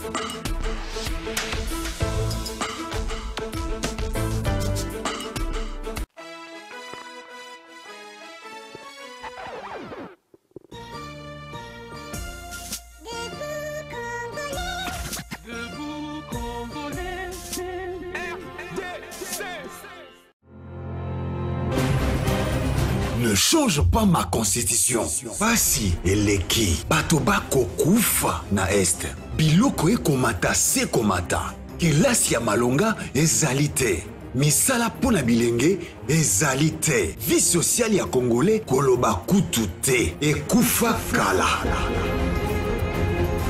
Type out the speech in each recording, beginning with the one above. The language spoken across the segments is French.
Ne change pas ma constitution. Basi eleki batoba kokufa na este. Biloko ekomata se komata. Kelasi ya malonga ezali te. Misala pona bilenge ezali te. Vie sociale ya Congolais koloba kutu te. Ekufa kala.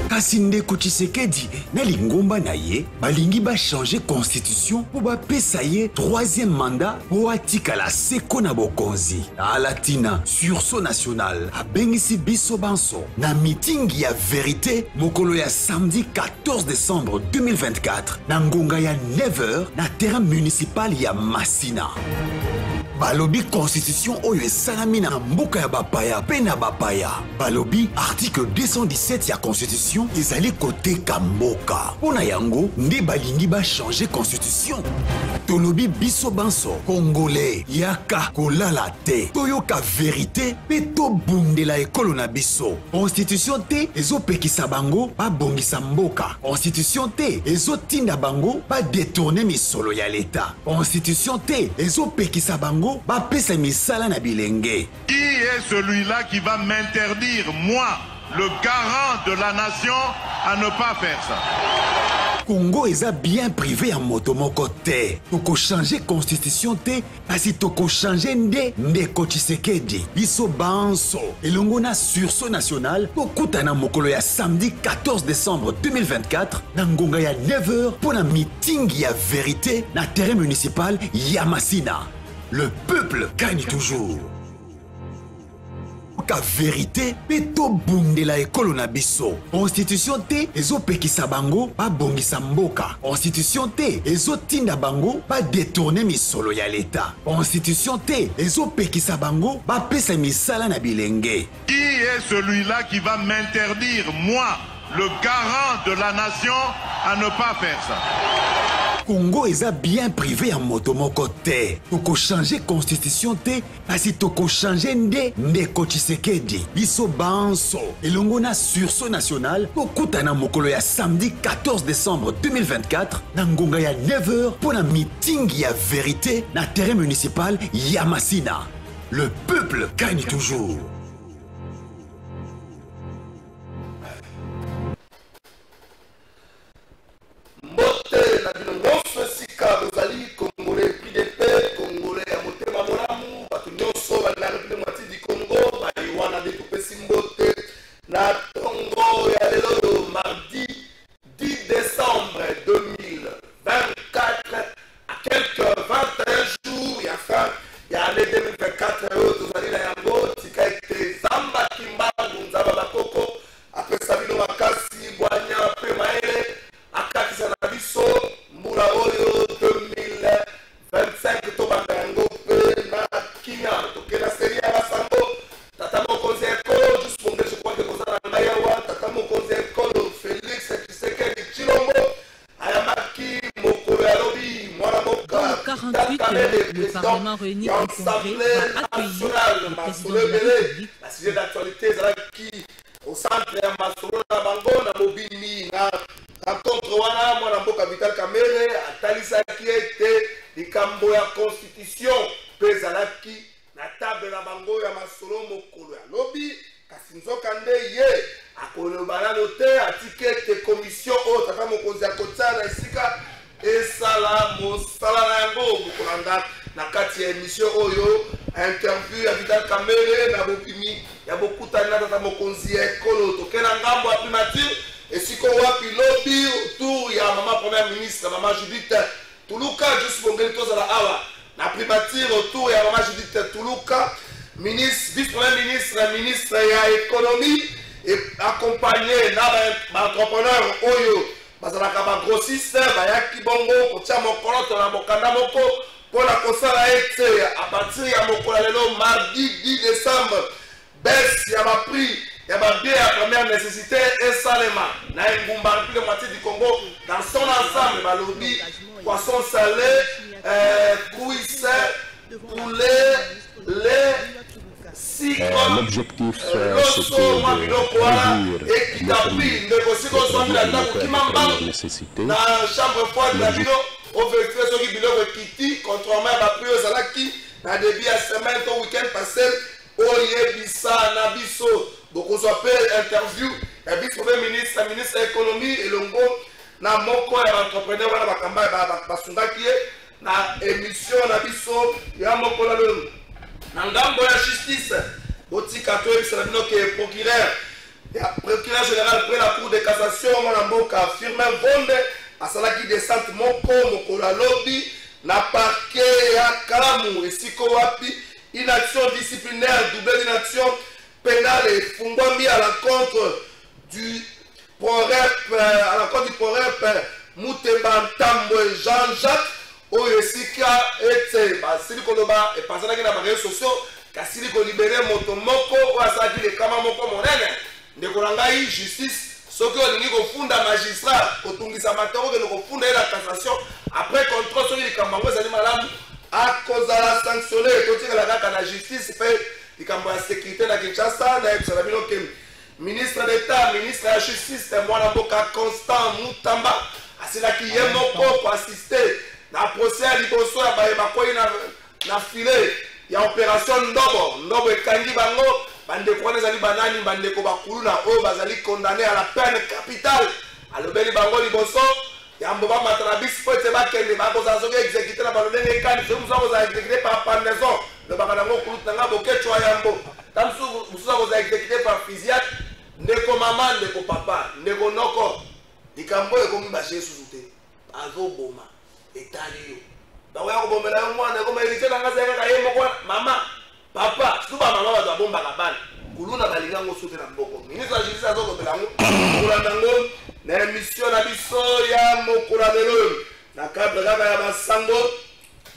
Kasi Ndeko Tshisekedi na lingomba na ye balingi ba changer constitution pour ba pesa ye 3e mandat pour atikala seko na bokonzi. Alatina sursaut national abengisi biso banso na meeting ya vérité mokolo ya samedi 14 décembre 2024 na ngonga ya 9h na terrain municipal ya Masina. Balobi constitution oyo esalami na mboka ya bapaya pe na bapaya. Balobi article 217 ya constitution ezali koteka mboka. Pona yango nde balingi ba changer constitution. Tolobi biso banso Congolais yaka kolala te. Toyoka vérité pe to bundela ekolo na biso. Constitution te ezopekisa bango ba bongisa mboka. Constitution te ezotinda bango ba détourner misolo ya l'État. Constitution te ezopekisa bango ba pesa misala na bilenge. Qui est celui-là qui va m'interdire, moi, le garant de la nation, à ne pas faire ça? Congo eza bien privé en motomoko te. Toko changer constitution te, asi toko changer Ndeko Tshisekedi. Biso banso. Elongo na sursaut national, tokuta na mokolo ya samedi 14 décembre 2024, na ngonga ya 9h pour la meeting ya vérité na terrain municipal ya Masina. Le peuple gagne toujours. Ka vérité peto bundela ekolo na biso. Constitution te ezopekisa bango ba bongisa mboka. Constitution te ezotinda bango ba détourner misolo ya l'État. Constitution te ezopekisa bango ba pesa misala na bilenge. Qui est celui-là qui va m'interdire, moi, le garant de la nation, à ne pas faire ça? Congo eza bien privé en motomoko te. Toko changer constitution te, asi toko changer Ndeko Tshisekedi. Biso banso. Elongo na sursaut national, tokuta na mokolo ya samedi 14 décembre 2024, na ngonga ya 9h pour la meeting ya vérité na terrain municipal ya Masina. Le peuple gagne toujours. Congolais, prix de paix, Congolais, à Motema Molamou, Batunyoso, la République du Congo, Baïwana de Simbote, na Tongo, et à mardi 10 décembre 2024, à quelques 21 jours, il y a fin, il y a l'année 2024, tout allez la Yango, Tika été Zamba Kimbangu, Nzaba Bakoko, après Sabino Makasi, Boignan, après Maele, Akaki Sanabiso, Moula Oyo 2025 tobanda yango pe na Kenya tokena série ya basango tata mokonzi ekolo juste pour je crois que kozala na yawa tata mokonzi ekolo Félix Tshisekedi Tshilombo ayamaki mokolo ya lobi mwana moka 48 le Parlement réuni en congrès va accueillir le président de la République. La sujet d'actualité ezalaki au centre ya masolo na bango na mobili na rencontre wana mwana mboka Vital Kamerhe atalisaki ete likambo ya constitution mpe ezalaki na table na bango ya masolo mokolo ya lobi kasi nzoka nde ye akoloba nano te atiki ete commission oyo tata mokonzi akotia na esika esala mosala na yango mokolanda na kati ya émission oyo interview ya Vital Kamerhe na bopimi ya bokutani na tata mokonzi ya ekolo tokena ngambo ya primature esiko wapi lobi autour ya mama première ministre mama Judith Tuluka juste bongeli tozala awa na primature autour ya mama Judith Tuluka ministre vice-premier ministre ya économie et accompagné na ba entrepreneur oyo bazalaka ba grossiste bayaki bongo kotia mokolo na mokanda moko pona kosala ete à partir ya mokolo lelo mardi 10 décembre baisse ya ba prix Il y a bien la première nécessité et Salema. Dans une République de moitié du Congo, dans son ensemble, le lobby, poisson salé, cuisse, poulet, lait, l'objectif c'est de réduire les nécessités. Dans la chambre froide, on veut faire ce qui est Kitty, contrairement à la pluie aux Alaki, dans le début à semaine, au week-end passé, Oye Bissa, Nabiso, beaucoup soit interview, et puis le ministre de l'économie et l'ongo, na moko ya entrepreneur wana bakamba basunga qui est na émission Nabiso, ya moko la le na ngambo ya justice, botika to ebisala bino ke procureur général après la cour de cassation, mon mboka firme bonde asalaki descente moko la lobby na parquet ya Kalamu esiko wapi inaction disciplinaire double inaction pénale et fungwami à l'encontre du PROREP Moutemba Ntambwe Jean-Jacques oyo esika ete basili koloba epasana na réseaux sociaux kasili ko libérer moto moko oyo asalaki lekama moko monene ndeko na ngai justice soki olingi kofunda magistrat kotungisa matoko kende kofunda ye la cassation après contrôle soki likambo yango ezali malamu akozala sanctionné totikala kaka na justice mpe likambo ya sécurité na Kinshasa nayebisana bino ke ministre d'état ministre ya justice mwana mboka Constant Mutamba asilaki ye moko koassiste na procès ya liboso ya bayeba koyi na filet ya opération ndobo ekangi bango bandeko wana ezali banani bandeko bakuluna oyo bazali condamné à la peine capitale alobeli bango liboso yambo bamata na biso po ete bakende bakozala soki exécuté na balolenge ekani soki mosusu akozala exécuté par pendaison lobaka nango kulutu nanga bokecwa yambo ta mosusu akozala exécuté par fusillade ndeko mama ndeko papa ndeko noko likambo ekomi bashe susu te azoboma etali yo bakoya kobomela yo mwana ekoma hérité nanga zayekaka ye moko mama papa surtout bamama bato abombaka bana kuluna balinga yango sote na mboko ministre ya justice azokopela yango kolanda yango na émission na biso ya mokolo lelo na cadre kaka ya basango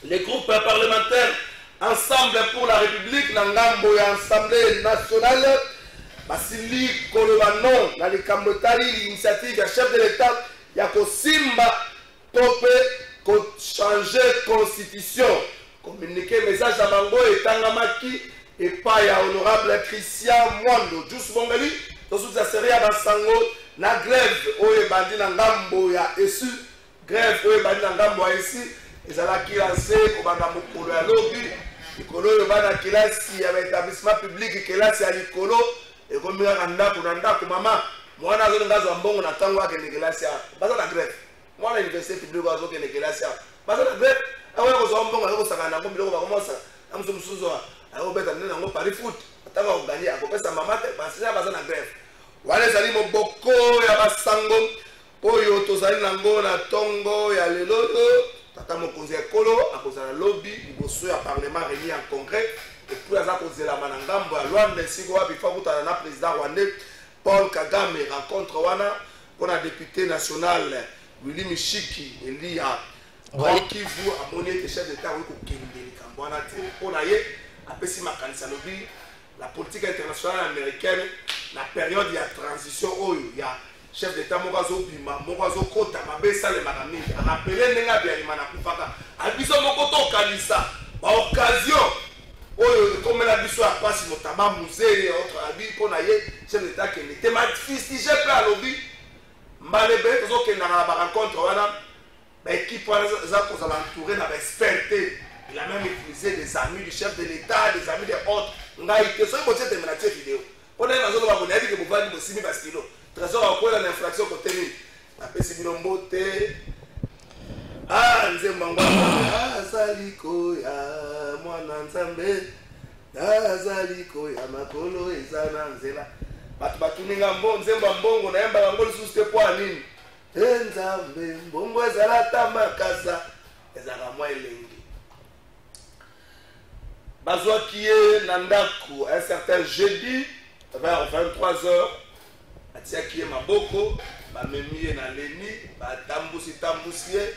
les groupes parlementaires ensemble pour la république na ngambo ya assemblée nationale basili koloba non na likambo etali l'initiative ya chef de l'état ya kosimba to mpe kochanger constitution communiqué message à bango etangamaki epai ya honorable Christian Mwando Jus Bongeli tosuti ya série ya basango na grève oyo ebandi na ngambo ya esu grève oyo ebandi na ngambo ya esi ezalaki lancé kobanda mokolo ya lobi likolo oyo bana kelasi ya baétablissement public kelasi ya likolo ekomi kaka ndako na ndako mama mwana azolinga azwa mbongo na ntango akende kelasi awa baza na grève mwana université publique azokende kelasi awa baza na grève awa kozwa mbongo ayokosangana nango biloko bakomosa na mosusu ayokobeta nde nango pari foot ntango akoganye akopesa mama te basina baza na grève wana ezali moboko ya basango oyo tozali nango na ntongo ya lelo tata mokonzi ya ekolo akozala lobi liboso ya parlement réuni en congrès epuis aza kozelama na ngambo ya lwanda esiko wapi fa kutana na président rwandais Paul Kagame rencontre wana mpona député national Willy Mishiki eli ya Kivu amoni ete chef d'état oyo kokende likambo wana te mpona ye apesi makanisa lobi la politique internationale américaine la période ya transition oyo ya chef d'état moko azobima moko azokota mabe esalemaka mingi arapele ndenge abialima na kufaka abiso moko tokanisa baoccasion oyo ekomela biso ya pasi notama musée autre abi mpona ye chef d'état kende te mafistige mpe alobi mbala ebele tozokendaka na barencontre wana baéquipe wana eza kozala entouré na baexpert te il a même utilisé des amis du chef de l'état des amis des autres ngai te soki botie tembe na tie video mpona ye nazoloba boni yebike bovandi bosimi baskilo trésor akoyela na infraction kote nini apesi bino mbote nzembo yango azali koya mwana nzambe azali koya makolo eza na nzela bato batuninga nzembo ya mbongo nayembaka yango lisusu te po ya nini nzambe mbongo ezala ata makasa ezalaka mwa elengi bazwaki ye na ndako un certain jeudi vers 23h atiaki ye maboko bamemi ye na leni batambusi ye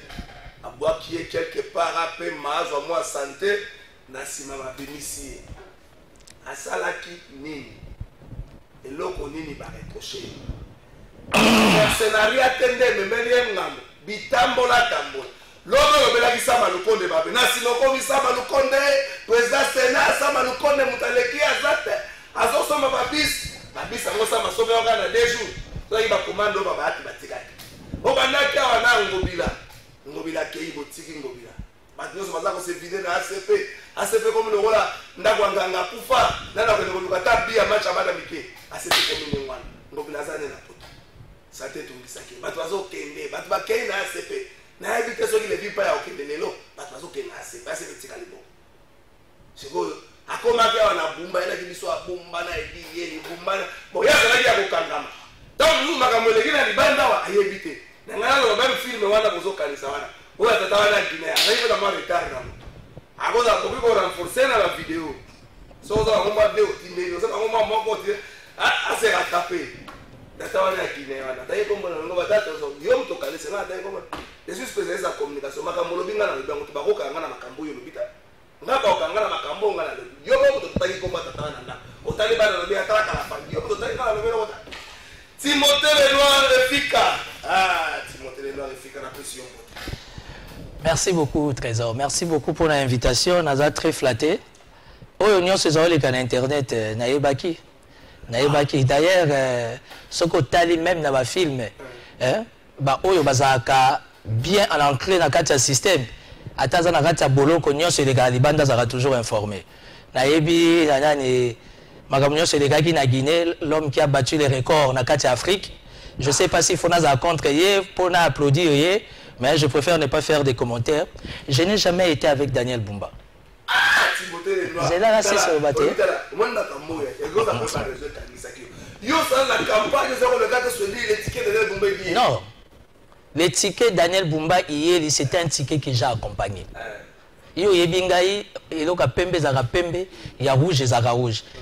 abwaki ye quelque part ape maazwa mwa sante na nsima babimisi ye asalaki nini et l'autre nini va reprocher. Mercenari attendé me meli ngamo bitambola tambola. L'autre le bela Sama Lukonde babe. Na sinoko mi Sama Lukonde président Sénat Sama Lukonde mutaleki azate. Azo soma babis. Babis ango sama sobe ngana 2 jours. So iba commando baba ati batikati. Obandaki awana ngobila. Ngobila kei botiki ngobila. Maintenant ça va se vider na ACP. ACP comme le rôla ndakwa nganga kufa. Nana ko ngoluka tabia match abada mike. ACP comme ni ngwana. Ngobila zane na poto. Ça te tungisa ke. Batu azo kende, batu ba kende na ACP. Na éviter ceux qui ne vivent pas à aucun de l'élo. Batu azo kende na ACP. ACP tikali bo. Siko akoma ke wana bumba ela kibiso abumba na edi yeli bumba. Bon ya zala ya kokangama. Donc nous makambo leki na libanda wa ayebite. Na ngana lo même film wana bozo kanisa wana. Oya tata wana Guinea. Arrive dans ma retard na. Akoza ko ko renforcer na la vidéo. So za ngoma vidéo timbe, so ngoma moko ti ase rattraper. Tata wana Guinea wana. Taye kombo na ngoma tata so yo mto kanisa na taye kombo. Les spécialistes en communication makambo lo binga na lobango to bakoka ngana makambo yo lobita. Ngaba okangana makambo ngana lo. Yo moko to tayi komba tata wana na. Otali bana lo bia tala kala fa. Yo to tayi kala lo bia ota. Timothée Lenoir efficace. Ah, Timothée Lenoir efficace na pression. Merci beaucoup, Trésor. Merci beaucoup pour l'invitation. Naza très flatté. Oh, on se voit les canaux internet. Naïbaki. D'ailleurs, ce que tu même dans le film, bah, oh, bazaka bien à l'entrée dans le système. Attends, dans le bolo, qu'on se les Galibanda sera toujours informé. Naïbi, nanani, magamio se les gars qui na Guinée, l'homme qui a battu les records dans l'Afrique. Je ne sais pas s'il faut nous contre pour nous applaudir. Mais je préfère ne pas faire des commentaires. Je n'ai jamais été avec Daniel Bumba. J'ai là, c'est sur le bateau. Non. Le ticket Daniel Bumba, c'était un ticket que j'ai accompagné.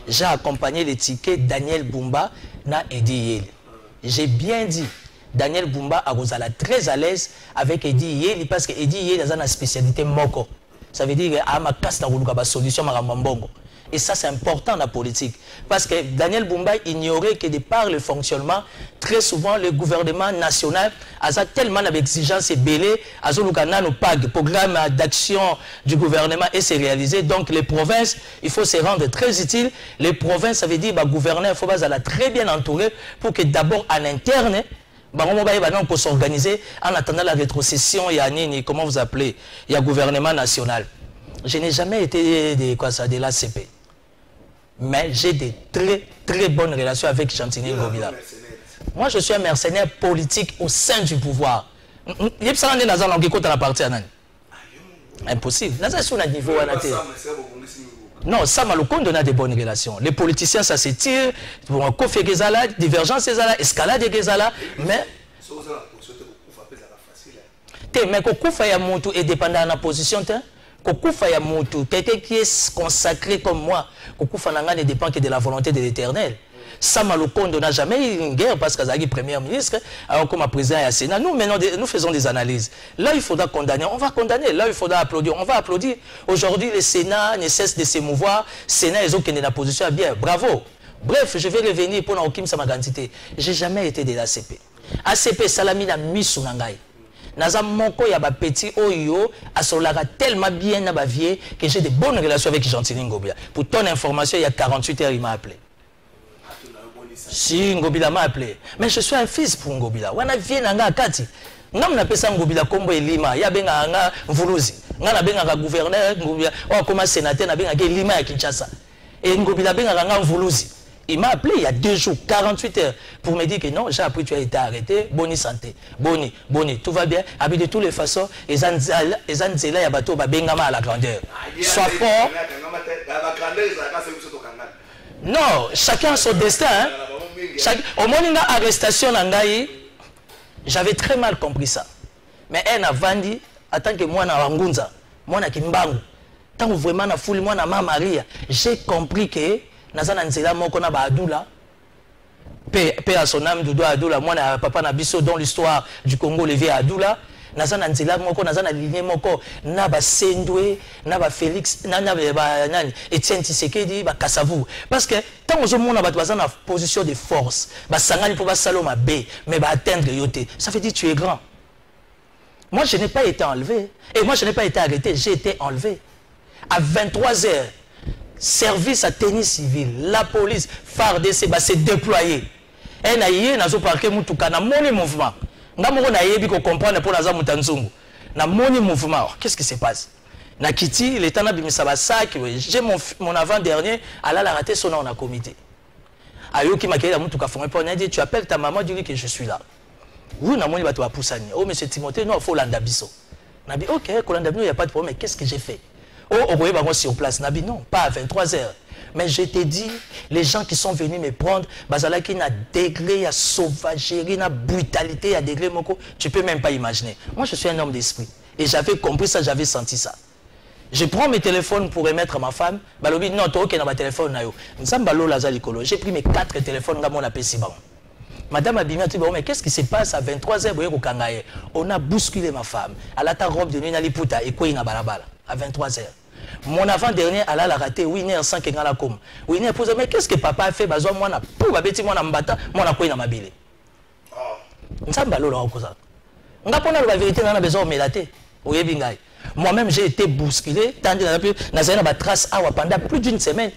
J'ai accompagné le ticket Daniel Bumba na Edi Yeli. J'ai bien dit. Daniel Bumba a très à l'aise avec Edi Yeli parce que Edi Yeli a une spécialité moko. Ça veut dire qu'il a une solution à Mambongo. Et ça, c'est important dans la politique. Parce que Daniel Bumba ignorait que de par le fonctionnement, très souvent, le gouvernement national a tellement d'exigences et belées, a le programme d'action du gouvernement et c'est réalisé. Donc, les provinces, il faut se rendre très utile. Les provinces, ça veut dire que le gouverneur, il faut être très bien entouré pour que d'abord, à l'interne, on peut s'organiser en attendant la rétrocession. Il y a comment vous appelez, il y a gouvernement national. Je n'ai jamais été de l'ACP. Mais j'ai des très bonnes relations avec Chantini Ngobila. Moi, je suis un mercenaire politique au sein du pouvoir. Impossible. Non, ça m'a le compte a des bonnes relations. Les politiciens, ça se tire. Bon, Kofi Gezala, divergence Gezala, escalade Gezala. Mais. Mais Kokufa ya Moutou est dépendant de la position. Kokufa ya Moutou, quelqu'un qui est consacré comme moi. Kokufa Nanga ne dépend que de la volonté de l'Éternel. Sama Lukonde n'a jamais eu une guerre parce qu'il est premier ministre, alors comme président à Sénat. Nous, maintenant, nous faisons des analyses. Là, il faudra condamner, on va condamner. Là, il faudra applaudir, on va applaudir. Aujourd'hui, le Sénat ne cesse de s'émouvoir. Sénat, ils ont qu'une la position bien. Bravo. Bref, je vais revenir pour Naokim Samagantité. Je n'ai jamais été de l'ACP. ACP, Salami n'a mis sous Nangaï. Naza Moko Yaba Petit Oyo, Asolara tellement bien na vie que j'ai de bonnes relations avec Gentili Ngobila. Pour ton information, il y a 48 heures, il m'a appelé. Si Ngobila m'a appelé. Mais je suis un fils pour Ngobila. Wana vient nanga kati. Ngam na pesa Ngobila kombo elima. Ya benga nga mvuluzi. Nga na benga gouverneur Ngobila. Oh comme sénateur na benga Lima ya Kinshasa. Et Ngobila benga nga mvuluzi. Il m'a appelé il y a 2 jours, 48 heures, pour me dire que non, j'ai appris que tu as été arrêté, boni santé, boni, tout va bien. De toutes les façons, les Anzela ya bateau bengama à la grandeur. Sois fort. Non, chacun a son destin. Au moment de l'arrestation, j'avais très mal compris ça. Mais elle a vendu, en tant que moi, na Wangunza, moi, na Kimbangu, tant que vraiment, na foule, moi, na Maria, j'ai compris que Nazana Nzela moko na ba Adoula, paix à son âme, Doudou Adoula, moi, na papa na biso dans l'histoire du Congo, levé à Adoula, naza na nzela moko naza na ligne moko na ba Sendwe na ba Félix na ba nani Etienne Tshisekedi ba Kasavu parce que tant que mona ba baza na position de force ba sangani pour ba saloma B mais ba atteindre yoté ça veut dire tu es grand. Moi je n'ai pas été enlevé et moi je n'ai pas été arrêté, j'ai été enlevé à 23h. Service à tennis civil, la police, FARDC va se déployer. Et naïe nazo parquet mutuka na moni mouvement. Na moko na yebi ko comprendre pour naza mutanzungu. Na moni mouvement. Qu'est-ce qui se passe? Na kiti l'état na bimisa ba sac, j'ai mon avant-dernier à la raté son nom en comité. Ayo ki makela mutuka fond pour dit tu appelles ta maman, dis-lui que je suis là. Oui na moni bato ba poussani. Oh monsieur Timothée, non faut landa biso. Na bi OK, ko landa biso, il y a pas de problème, mais qu'est-ce que j'ai fait? Oh, on voyait sur place. Nabi, non, pas à 23h. Mais je t'ai dit, les gens qui sont venus me prendre, bazala qui n'a degré, il y a sauvagerie, il y a brutalité, il y a degré moko, tu peux même pas imaginer. Moi, je suis un homme d'esprit. Et j'avais compris ça, j'avais senti ça. Je prends mes téléphones pour remettre à ma femme. Balobi, non, toi, ok, dans ma téléphone, j'ai pris mes 4 téléphones, dans mon appel si bon. Madame Abimia, tu dis, mais qu'est-ce qui se passe à 23h? On a bousculé ma femme. Elle a ta robe de nuit, elle a puta, et quoi, il a balabala. À 23h. Mon avant-dernier, elle a raté, oui, il est en 5 ans la com. Oui, il est posé, mais qu'est-ce que papa a fait? Bazo, moi, pour ma bêtise, moi, na mbata, moi, na quoi, na mabile. La vérité, on a besoin de mélater. Moi-même, j'ai été bousculé, tandis que nous avons trace pendant plus d'une semaine.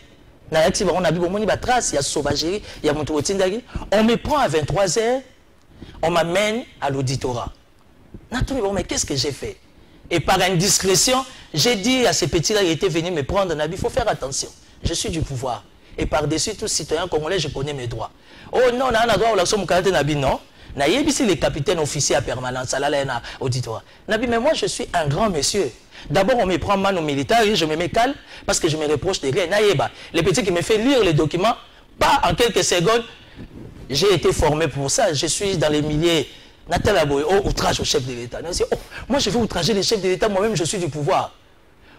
On a vu des traces, il y a sauvagerie, il y a mon on me prend à 23h, on m'amène à l'auditorat. Mais qu'est-ce que j'ai fait? Et par indiscrétion, j'ai dit à ces petits-là qui étaient venus me prendre, il faut faire attention. Je suis du pouvoir. Et par-dessus tout citoyen congolais, je connais mes droits. Oh non, on a un droit où la somme Nabi, non. Ici, les capitaines officiers à permanence, à la auditoire. Nabi, mais moi, je suis un grand monsieur. D'abord, on me prend mano militaire, je me mets calme parce que je me reproche de rien. Naïba, les petits qui me fait lire les documents, pas en quelques secondes, j'ai été formé pour ça. Je suis dans les milliers. Nathalie Aboye, oh, outrage au chef de l'État. Oh, moi, je veux outrager les chefs de l'État, moi-même, je suis du pouvoir.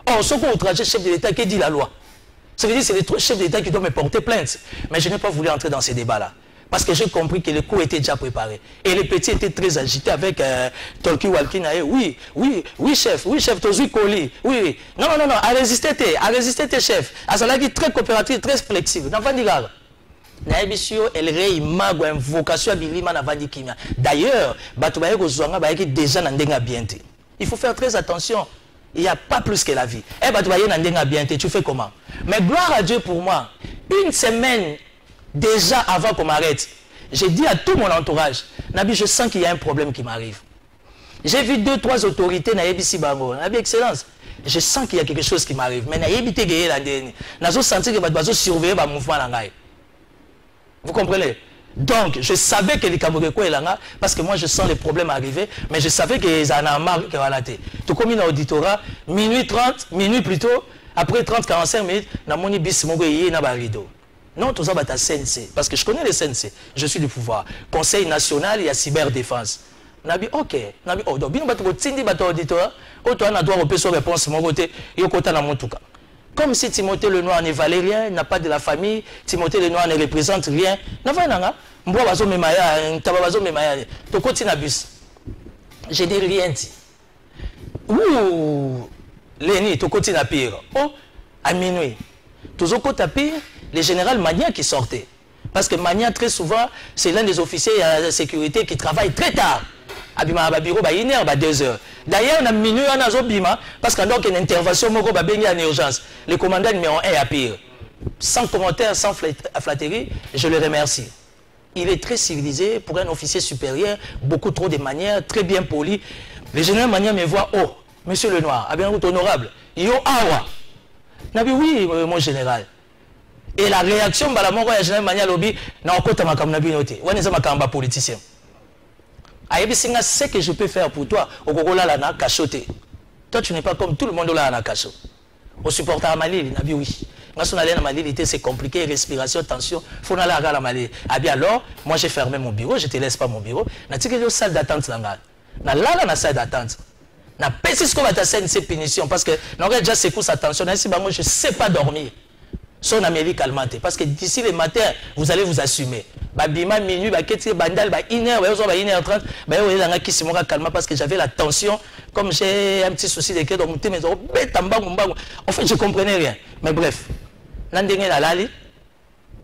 Oh, ce qu'on outrage le chef de l'État, qui dit la loi? Ça veut dire que c'est les chefs de l'État qui doivent me porter plainte. Mais je n'ai pas voulu entrer dans ces débats-là. Parce que j'ai compris que le coup était déjà préparé. Et les petits étaient très agités avec Tolki Walkinae. Oui, chef, Tozui Koli. Oui. Non, à résister, chef. Azalaki très coopératif, très flexible. Elle réima une vocation à Bilima Navandi Kimia. D'ailleurs, déjà il faut faire très attention. Il n'y a pas plus que la vie. Tu fais comment? Mais gloire à Dieu pour moi. Une semaine déjà avant qu'on m'arrête, j'ai dit à tout mon entourage, Nabi, je sens qu'il y a un problème qui m'arrive. J'ai vu 2-3 autorités na Yebisi Bango. Nabi, excellence, je sens qu'il y a quelque chose qui m'arrive. Mais na Yebite Geye la dernière. Nazo senti que je surveiller le mouvement langai. Vous comprenez? Donc, je savais que les Camerounais est là, parce que moi je sens les problèmes arriver, mais je savais que les en a marre que voilà. Tout comme dans l'auditorat, minuit 30, minuit plutôt, après 30-45 minutes, na moni bis mongo yé na barido. Non, tout ça va être CNC, parce que je connais les CNC, je suis du pouvoir. Conseil national, il y a cyberdéfense. Nabi, ok, Nabi, oh, donc, bien, tindi bato auditoire, auto on a droit aux réponses, mon côté, yokota na montuka. Comme si Timothée le Noir ne valait rien, n'a pas de la famille, Timothée le Noir ne représente rien. Je n'ai rien dit. Ouh, Léni, Tokoti na pire. Oh, à minuit. Toujours tapir, le général Magna qui sortait. Parce que Magna, très souvent, c'est l'un des officiers de sécurité qui travaille très tard. Abima Babiro, il est à 2 heures. D'ailleurs, on a minuit, on a Zobima, parce qu'il y a une intervention, en urgence. Le commandant numéro 1 est à pire. Sans commentaire, sans flatterie, je le remercie. Il est très civilisé pour un officier supérieur, beaucoup trop de manières, très bien poli. Le général Magna me voit, oh, monsieur le Noir, bien honorable, yo awa. Nabi, oui, mon général. Et la réaction, le général Magna lobby, n'a pas ma comme Nabi noté. On est un politicien. Ce que je peux faire pour toi, au Gogola lana cachoté. Toi, tu n'es pas comme tout le monde là na cachot. Au supporter à Mali, il a dit oui. Quand on allait à Mali, c'est compliqué, respiration, tension. Il faut aller à Mali. Alors, moi j'ai fermé mon bureau, je ne te laisse pas mon bureau. Je suis dans la salle d'attente. Dans la salle d'attente. Je ne sais pas si c'est punition parce que je déjà secoué sa tension. Je ne sais pas dormir. Son Amérique calmante. Parce que d'ici le matin, vous allez vous assumer. Bima minuit, bandal, 1h, 1h30, parce que j'avais la tension. Comme j'ai un petit souci de cœur dans mon thé, mais en fait, je ne comprenais rien. Mais bref,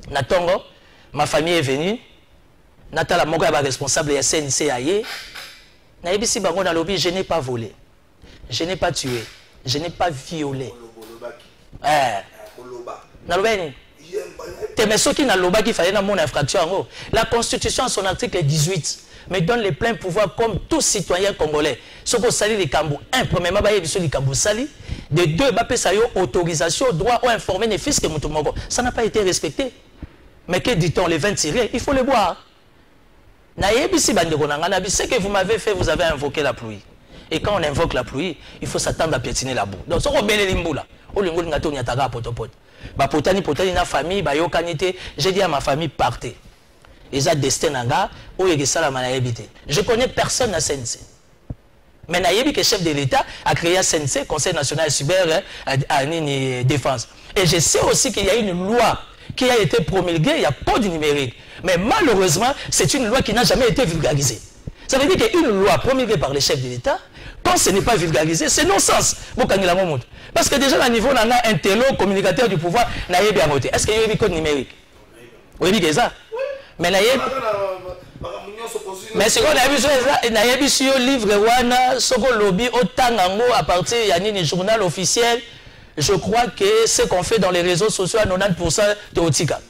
Natongo, ma famille est venue. Natala Moga est responsable de CNC Aye. Naibisi Bango dans lobby, je n'ai pas volé. Je n'ai pas tué. Je n'ai pas violé. La Constitution, en son article 18, me donne les pleins pouvoirs comme tout citoyen congolais. Ce qu'on salit les Cambou. Un, premièrement, les Cambou sali. De deux, autorisation, droit ou informer les fils que Moutoumoko. Ça n'a pas été respecté. Mais que dit-on, les 20 tirés, il faut les boire. Ce que vous m'avez fait, vous avez invoqué la pluie. Et quand on invoque la pluie, il faut s'attendre à piétiner la boue. Donc, si on met les limbou là, on na famille, j'ai dit à ma famille, partez. Ils ont destin nanga, je connais personne à CNC. Mais Nayebi, que chef de l'État, a créé un CNC, Conseil national cyber défense. Et je sais aussi qu'il y a une loi qui a été promulguée, il n'y a pas du numérique. Mais malheureusement, c'est une loi qui n'a jamais été vulgarisée. Ça veut dire qu'une loi promulguée par les chefs de l'État, quand ce n'est pas vulgarisé, c'est non-sens. Parce que déjà, à niveau, on a un télo, communicateur du pouvoir, Nayebi a voté. Est-ce qu'il y a un code numérique? Oui, c'est ça. Mais Nayebi... Mais ce qu'on a vu, Nayebi sur le livre Wana, Soko Lobby, Otangango, à partir du journal officiel, je crois que ce qu'on fait dans les réseaux sociaux à 90% de Otika.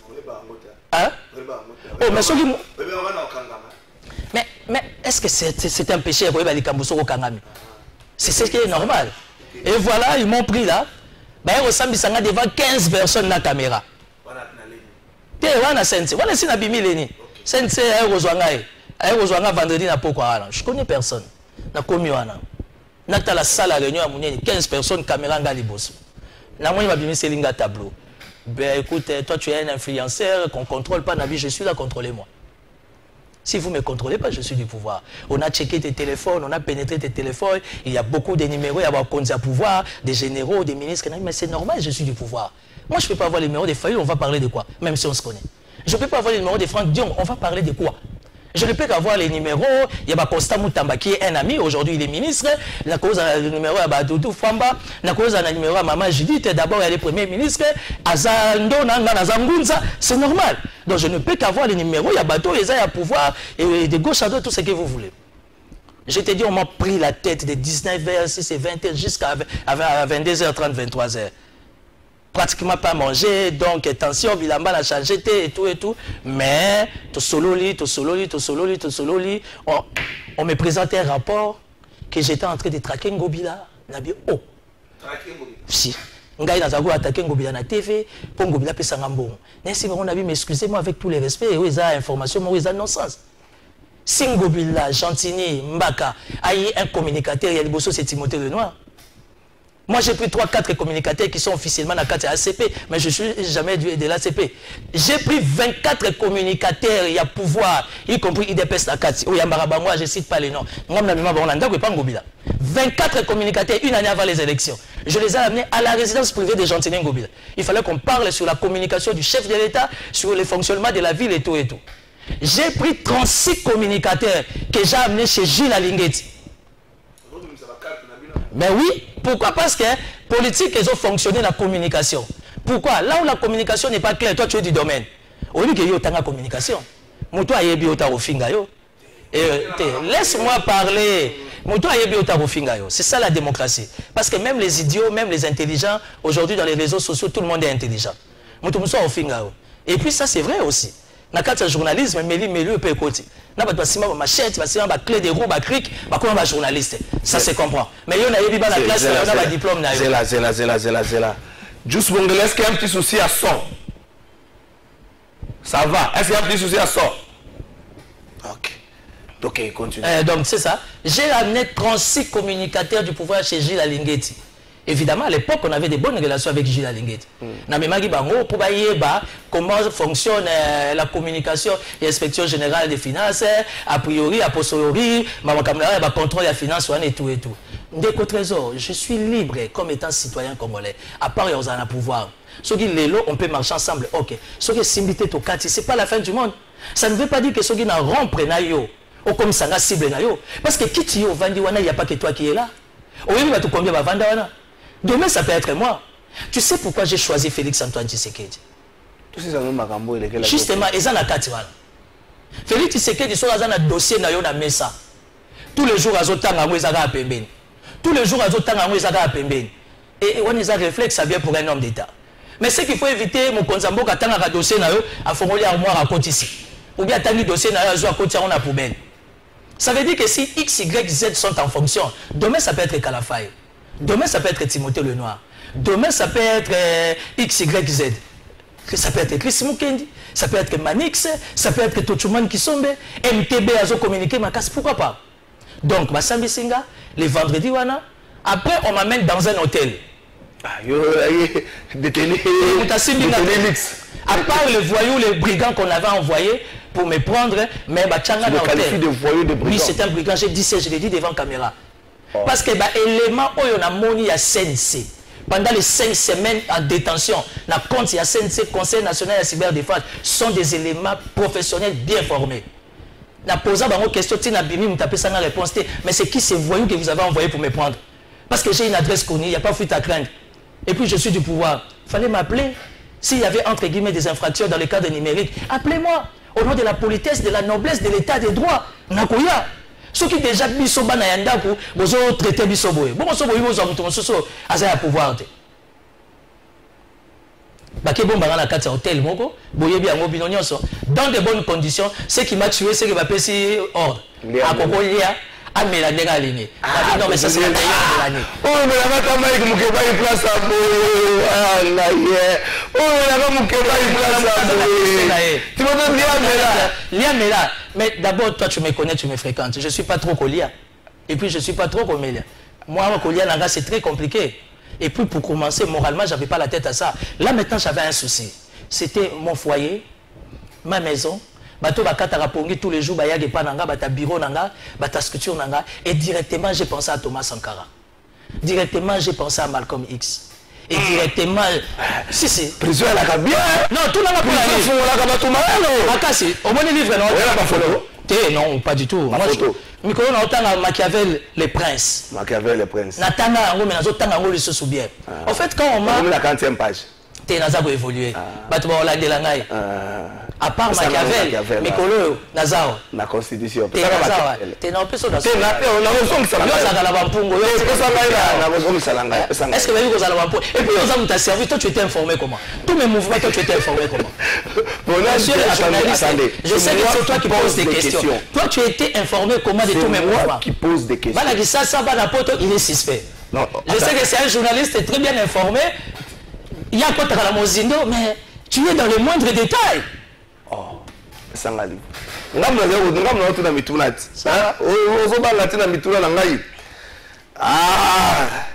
Hein? Oh, mais est-ce que c'est un péché? C'est ce qui est normal. Et voilà, ils m'ont pris là. Ben, ils devant 15 personnes dans la caméra. Je connais personne. La salle à réunion, 15 personnes, caméra Galibos. Tableau. Ben écoute, toi tu es un influenceur qu'on ne contrôle pas, Nabi, je suis là, contrôlez-moi. Si vous ne me contrôlez pas, je suis du pouvoir. On a checké tes téléphones, on a pénétré tes téléphones, il y a beaucoup de numéros, il y a beaucoup de pouvoir, des généraux, des ministres, mais c'est normal, je suis du pouvoir. Moi, je ne peux pas avoir les numéros des Fayou, on va parler de quoi? Même si on se connaît. Je ne peux pas avoir les numéros de Franck Dion, on va parler de quoi? Je ne peux qu'avoir les numéros. Il y a Costa Moutamba qui est un ami, aujourd'hui il est ministre. La cause a le numéro à Doudou Famba. La cause a le numéro à Maman Judith. D'abord, elle est premier ministre. Azando, Nazangunza. C'est normal. Donc je ne peux qu'avoir les numéros. Il y a bateau, il y a pouvoir. Et de gauche à droite, tout ce que vous voulez. Je t'ai dit, on m'a pris la tête de 19h, 6 et 20h jusqu'à 22h30, 23h. Pratiquement pas mangé, donc attention, Bilamba a changé et tout, mais on me présentait un rapport que j'étais en train de traquer Ngobila. Nabi oh. Si. Ngai Nazago attaqué Ngobila na TV, pour Ngobila pe sangambon. Nesi on a dit, mais excusez-moi avec tous les respects, oui, ça information, mais oui, ça non-sens. Si Ngobila, Gentini, Mbaka, a eu un communicateur, il y a le bosso, c'est Timothée Lenoir. Moi, j'ai pris 3-4 communicateurs qui sont officiellement dans la ACP, mais je ne suis jamais de l'ACP. J'ai pris 24 communicateurs, il y a pouvoir, y compris IDPS Nakati. Oh, moi, je ne cite pas les noms. 24 communicateurs, une année avant les élections. Je les ai amenés à la résidence privée de Gentini Ngobila. Il fallait qu'on parle sur la communication du chef de l'État, sur le fonctionnement de la ville et tout et tout. J'ai pris 36 communicateurs que j'ai amenés chez Gilles Alingueti. Mais oui, pourquoi? Parce que politique, ils ont fonctionné dans la communication. Pourquoi? Là où la communication n'est pas claire, toi tu es du domaine. Au lieu que tu aies la communication, laisse-moi parler. C'est ça la démocratie. Parce que même les idiots, même les intelligents, aujourd'hui dans les réseaux sociaux, tout le monde est intelligent. Et puis ça c'est vrai aussi. Dans le journalisme, il peut écouter. Dans la machette, la clé des roues, la cric, comment un journaliste. Ça se comprend. Mais il y a la classe, il y a un diplôme. Zéla. Juste pour est-ce qu'il y a un petit souci à son? Ça va. Est-ce qu'il y a un petit souci à son? Ok, continue. Donc c'est ça. J'ai amené 36 communicateurs du pouvoir chez Gilles Alingueti. Évidemment, à l'époque, on avait des bonnes relations avec Gilles Alingueti. Pour comment fonctionne la communication et l'inspection générale des finances, a priori, a posteriori, le contrôle des finances et tout et tout. Ndeko Trésor, je suis libre comme étant citoyen congolais. À part on a pouvoir. Ce qui est là, on peut marcher ensemble. Ok. Ce qui est simbilité au Kati, c'est pas la fin du monde. Ça ne veut pas dire que ce qui n'a rompre na yo, ou comme ça n'a cible na yo. Parce que qui tu es au Vandiwana, il n'y a pas que toi qui es là. Oui, mais tu combien va Vandiwana? Demain, ça peut être moi. Tu sais pourquoi j'ai choisi Félix Antoine Tshisekedi? Justement, ils ont la Kati. Félix Tshisekedi, ils ont un dossier na yo na mesa. Tous les jours, ils ont un pembeni. Tous les jours, ils ont un pembeni. Et on a un réflexe, ça vient pour un homme d'État. Mais ce qu'il faut éviter, mon konzambo qui a un dossier, à Fongoli Armoire à côté ici. Ou bien un dossier à côté à la poubelle. Ça veut dire que si X, Y, Z sont en fonction, demain ça peut être Kalafaye. Demain ça peut être Timothée Lenoir. Demain ça peut être X, Y, Z. Ça peut être Chris Mukendi. Ça peut être Manix. Ça peut être Tochuman Kisombe. MTB a communiqué ma casse. Pourquoi pas? Donc, Massambi Singa, les vendredis, après on m'amène dans un hôtel. À part les voyous, les brigands qu'on avait envoyés pour me prendre, mais Bachanga dans l'hôtel. Oui, c'est un brigand, j'ai dit ça, je l'ai dit devant la caméra. Parce que l'élément où on a moni à CNC, pendant les 5 semaines en détention, la compte à CNC, Conseil national de cyberdéfense, sont des éléments professionnels bien formés. Na posé une question, tu n'as pas ça une réponse, mais c'est qui ces voyous que vous avez envoyés pour me prendre? Parce que j'ai une adresse connue, il n'y a pas fuite à craindre. Et puis je suis du pouvoir. Il fallait m'appeler. S'il y avait entre guillemets des infractions dans le cadre numérique, appelez-moi. Au nom de la politesse, de la noblesse, de l'état des droits. Nakoya. Ceux qui déjà bisoba na yandaku, vous ont traité bisoboé. Bon, vous avez un pouvoir. Dans de bonnes conditions, ce qui m'a tué, c'est que ma PC ordre. À Kokolia, à Mélandé aligné. Non, mais ça c'est la meilleure de l'année. Oh, mais la maman, il me pas une place à boue. Oh, la maman, il pas une place à boue. Tu m'as dit, Liamela. Mais d'abord, toi, tu me connais, tu me fréquentes. Je ne suis pas trop Kolia. Et puis, je ne suis pas trop Komélia. Moi, Kolia, c'est très compliqué. Et puis pour commencer, moralement, je n'avais pas la tête à ça. Là maintenant, j'avais un souci. C'était mon foyer, ma maison. Bato bakata rapongi tous les jours, bayage pananga, bata bureau nanga, bata structure nanga. Et directement, j'ai pensé à Thomas Sankara. Directement, j'ai pensé à Malcolm X. Et directement, si si. Prison à la bien. Non, tout le monde a pris la vie. Au moins, les livres, non. Non, pas du tout. Mikolo na otanga Machiavel les princes. Machiavel les princes. Natanga ngo mais nazotanga ngo les sous bien. En fait quand on m'a la 40e page. T'es naza ko évoluer. Bato ba la de la ngai. À part Machiavel, Mikolo nazao na constitution. T'es na peso na. T'es na on a ça. Yo ça la bampungo. Est-ce que vous avez la bampungo? Et puis on a muta servi, toi tu étais informé comment? Tous mes mouvements toi tu étais informé comment? Bon là je sais que c'est toi qui poses des questions. Toi tu étais informé comment de tous mes mouvements? Qui pose des questions. Voilà, ça va la poto, il est suspect. Non, je sais que c'est un journaliste très bien informé. Il y a quoi à la Mozindo, mais tu es dans les moindres détails. Oh, Sangali.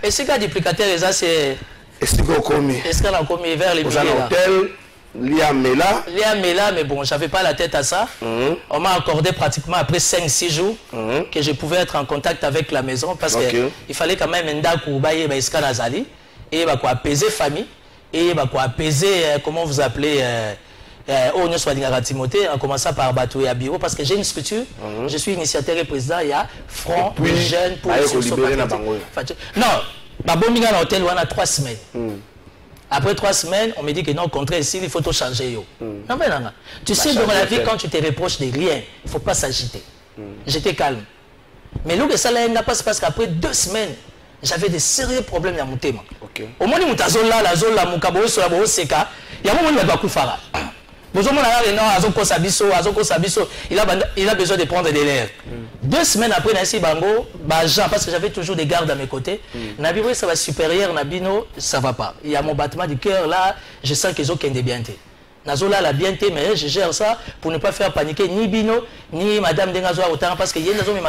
Et ce cas duplicateur, c'est. Est-ce qu'on a commis? Est-ce qu'on a commis vers les hôtel? Liamela, mais bon, j'avais pas la tête à ça. On m'a accordé pratiquement après 5-6 jours que je pouvais être en contact avec la maison parce qu'il fallait quand même un dakou baye ba Nazali et bah quoi apaiser famille et bah quoi apaiser comment vous appelez on soit Timothée en commençant par Batou et à bureau parce que j'ai une structure, je suis initiateur et président il y a Front des jeunes pour non, bah bon dans l'hôtel on a 3 semaines. Après 3 semaines, on me dit que non, au contraire, ici, il faut tout changer. Non, mais non. Tu sais, dans la vie, quand tu te reproches de rien, il ne faut pas s'agiter. J'étais calme. Mais là, ça n'a pas parce qu'après 2 semaines, j'avais des sérieux problèmes dans mon thème. Au moins, il y a la zone, mon cabot, sur la bourse, c'est qu'il y a un moment où il y a beaucoup de fara. Il a besoin de prendre des lèvres. 2 semaines après, Nassi Bango, parce que j'avais toujours des gardes à mes côtés, Nabiro, ça va supérieur, Nabino, ça va pas. Il y a mon battement du cœur là, je sens qu'ils ont qu'un de bienté. Nazola la bienté, mais je gère ça pour ne pas faire paniquer ni Bino, ni Madame Dengazoa autant, parce que y a des gens qui ont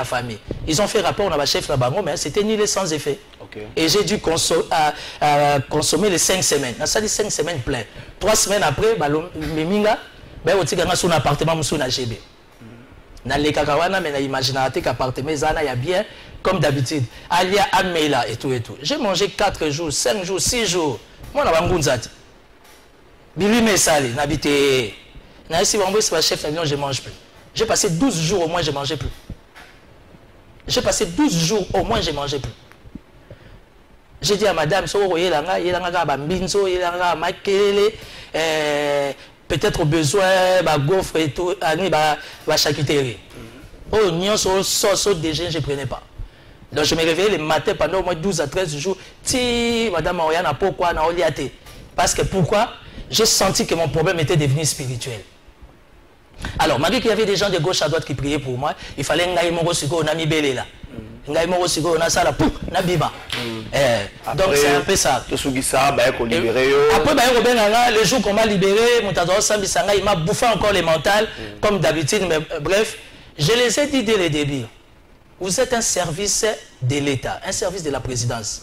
famille. Ils ont fait rapport, on a chef Bango, mais c'était nul et sans effet. Et j'ai dû consommer les 5 semaines. Ça dit 5 semaines plein. 3 semaines après, Meminga, on a son appartement, on a GB. Dans les kakawana, mais imaginateur qu'appartement, il y a bien, comme d'habitude. Alia, Amela et tout et tout. J'ai mangé 4 jours, 5 jours, 6 jours. Moi, je suis ngunzati. Bibi Messali, n'habité. Si c'est ma chef, je ne mange plus. J'ai passé 12 jours au moins, je ne mangeais plus. J'ai passé 12 jours au moins, je ne mangeais plus. J'ai dit à madame, peut-être besoin de gaufre et tout, de charcuterie. Oh, n'y a sauce déjà, je ne prenais pas. Donc je me réveillais le matin pendant au moins 12 à 13 jours. Si madame Oriana, pourquoi n'a oliaté? Parce que pourquoi? J'ai senti que mon problème était devenu spirituel. Alors, malgré qu'il y avait des gens de gauche à droite qui priaient pour moi, il fallait que mon rosiko na mi belé là. Ngai mon rosiko na sala pou na biba. Donc c'est un peu ça. Après le jour qu'on m'a libéré, mon tador Sambisanga, il m'a bouffé encore les mentales comme d'habitude, mais bref, je les ai dit dès le début. Vous êtes un service de l'État, un service de la présidence.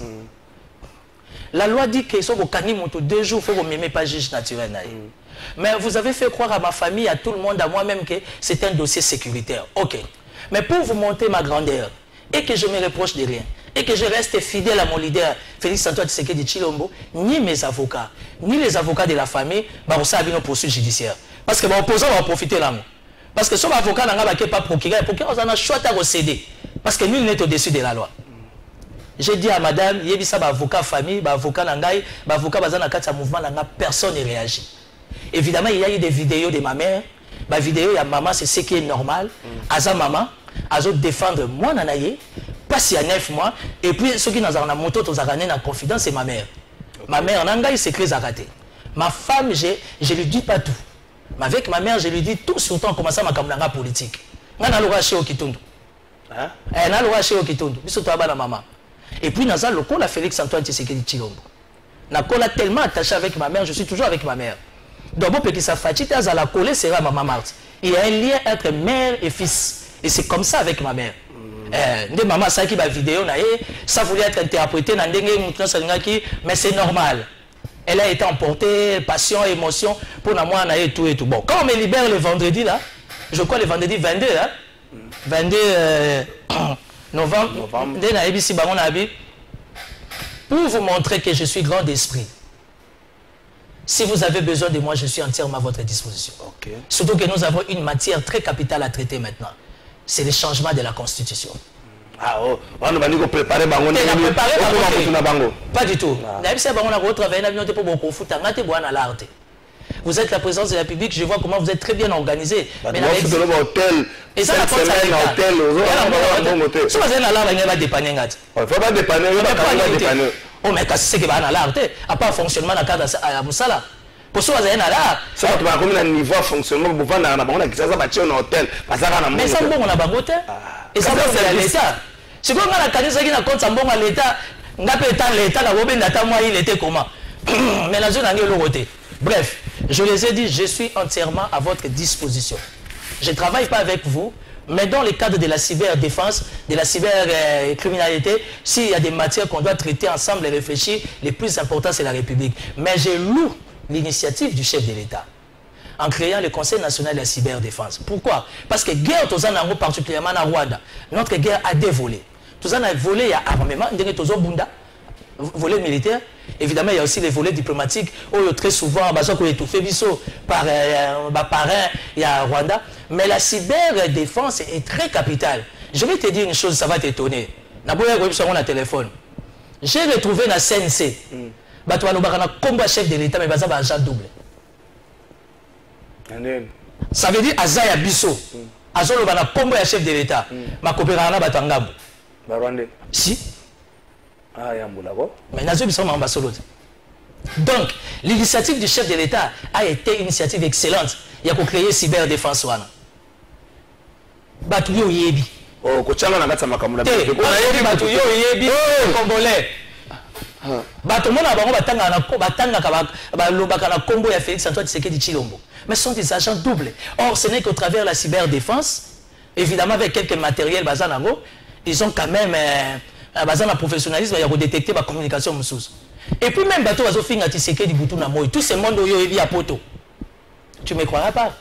La loi dit que si vous avez 2 jours, il faut que vous ne m'aimez pas juge naturel. Mais vous avez fait croire à ma famille, à tout le monde, à moi-même que c'est un dossier sécuritaire. Ok. Mais pour vous montrer ma grandeur, et que je me reproche de rien, et que je reste fidèle à mon leader, Félix Antoine Tshisekedi Tshilombo, ni mes avocats, ni les avocats de la famille, bah, on s'habille nos poursuites judiciaires. Parce que l'opposant va profiter là. Parce que son avocat n'a pas procuré, on a choix à recéder. Parce que nul n'est au-dessus de la loi. J'ai dit à madame, il y a un avocat famille, un avocat nangai, un avocat bazana katsa mouvement nanga, personne ne réagit. Évidemment, il y a eu des vidéos de ma mère. Ma vidéo, il y a maman, c'est ce qui est normal. Aza maman, azo défendre moi nanaye, passe il y a 9 mois. Et puis ceux qui n'ont pas moto, tous ont en confidence, c'est ma mère. Ma mère nangai, c'est très arrêté. Ma femme, je lui dis pas tout. Mais avec ma mère, je lui dis tout, surtout en commençant ma campagne politique. Nana l'ora chez Okitundu. Nana l'ora chez Okitundu. Surtout à la maman. Et puis, dans le coup, la Félix Antoine Tshisekedi Tshilombo. Je suis tellement attaché avec ma mère, je suis toujours avec ma mère. Donc, pour que ça fasse, la coller sera maman Marthe. Il y a un lien entre mère et fils. Et c'est comme ça avec ma mère. Maman, ça qui va vidéo, ça voulait être interprété dans mais c'est normal. Elle a été emportée, passion, émotion, pour moi, tout et tout. Bon, quand on me libère le vendredi, là, je crois le vendredi 22, hein, 22 novembre, pour vous montrer que je suis grand d'esprit. Si vous avez besoin de moi, je suis entièrement à votre disposition. Okay. Surtout que nous avons une matière très capitale à traiter maintenant. C'est le changement de la Constitution. Ah, on va nous préparer. Pas du tout. Vous êtes la présidence de la République, je vois comment vous êtes très bien organisé. Mais la hôtel. Et ça, la porte à l'hôtel. Si vous êtes là, vous n'allez pas dépanner. Il ne faut pas dépanner. Oh, mais c'est que vous avez là, à part fonctionnement dans le cadre de Moussala. Pour ça, vous avez là. Ça va être un niveau de fonctionnement. Vous pouvez avoir un hôtel. Mais ça, on a un hôtel. Et ça, c'est l'État. Si vous avez un candidat qui a un compte à l'État, on a l'État, il était comment? Mais la zone a eu le côté. Bref, je les ai dit, je suis entièrement à votre disposition. Je ne travaille pas avec vous, mais dans le cadre de la cyberdéfense, de la cybercriminalité, s'il y a des matières qu'on doit traiter ensemble et réfléchir, le plus important c'est la République. Mais je loue l'initiative du chef de l'État en créant le Conseil national de la cyberdéfense. Pourquoi? Parce que guerre, particulièrement en Rwanda, notre guerre a des volets. Tout un volet, il y a armement, volet militaire. Évidemment, il y a aussi les volets diplomatiques où très souvent, par parrain, il y a Rwanda. Mais la cyberdéfense est très capitale. Je vais te dire une chose, ça va t'étonner. Téléphone. J'ai retrouvé la CNC. Comme chef de l'État, mais il y a un agent double. Ça veut dire Azaya Bisso. Azolo bana kombo ya chef de l'État. Ma coopération na batangabo. Barwande. Si. Ah yambula ko. Mais nazo biso mamba solo. Donc, l'initiative du chef de l'État a été une initiative excellente. Il y a créé cyberdéfense wana. Batu yo yebi. Oh, kochanga na ngata makamula. Batu yo yebi congolais. Bato mona bango batanga balobaka na kombo ya Félix Antoine Tshisekedi Tshilombo. Mais ce sont des agents doubles. Or, ce n'est qu'au travers de la cyberdéfense, évidemment avec quelques matériels bazanango, ils ont quand même bazana professionnalisme, il y a détecté la communication moussous. Et puis même bateau bazo finga Tshisekedi Boutou na moi, tout ce monde yo yebi à poto. Tu me croiras pas?